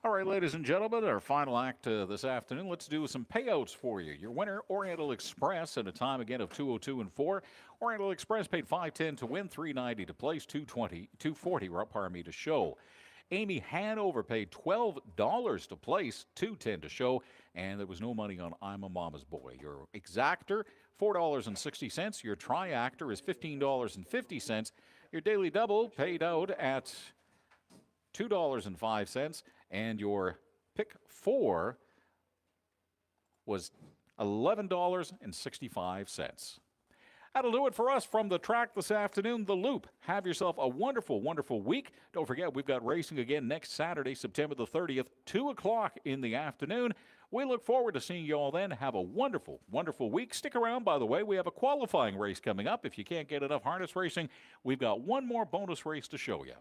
All right, ladies and gentlemen, our final act this afternoon. Let's do some payouts for you. Your winner, Oriental Express, at a time again of 2:02 and 4. Oriental Express paid $5.10 to win, $3.90 to place, $2.40 to show. Amy Hanover paid $12 to place, $2.10 to show, and there was no money on I'm a Mama's Boy. Your exactor, $4.60. Your triactor is $15.50. Your daily double paid out at $2.05, and your pick 4 was $11.65. That'll do it for us from the track this afternoon, The Loop. Have yourself a wonderful, wonderful week. Don't forget, we've got racing again next Saturday, September the 30th, 2 o'clock in the afternoon. We look forward to seeing you all then. Have a wonderful, wonderful week. Stick around, by the way. We have a qualifying race coming up. If you can't get enough harness racing, we've got one more bonus race to show you.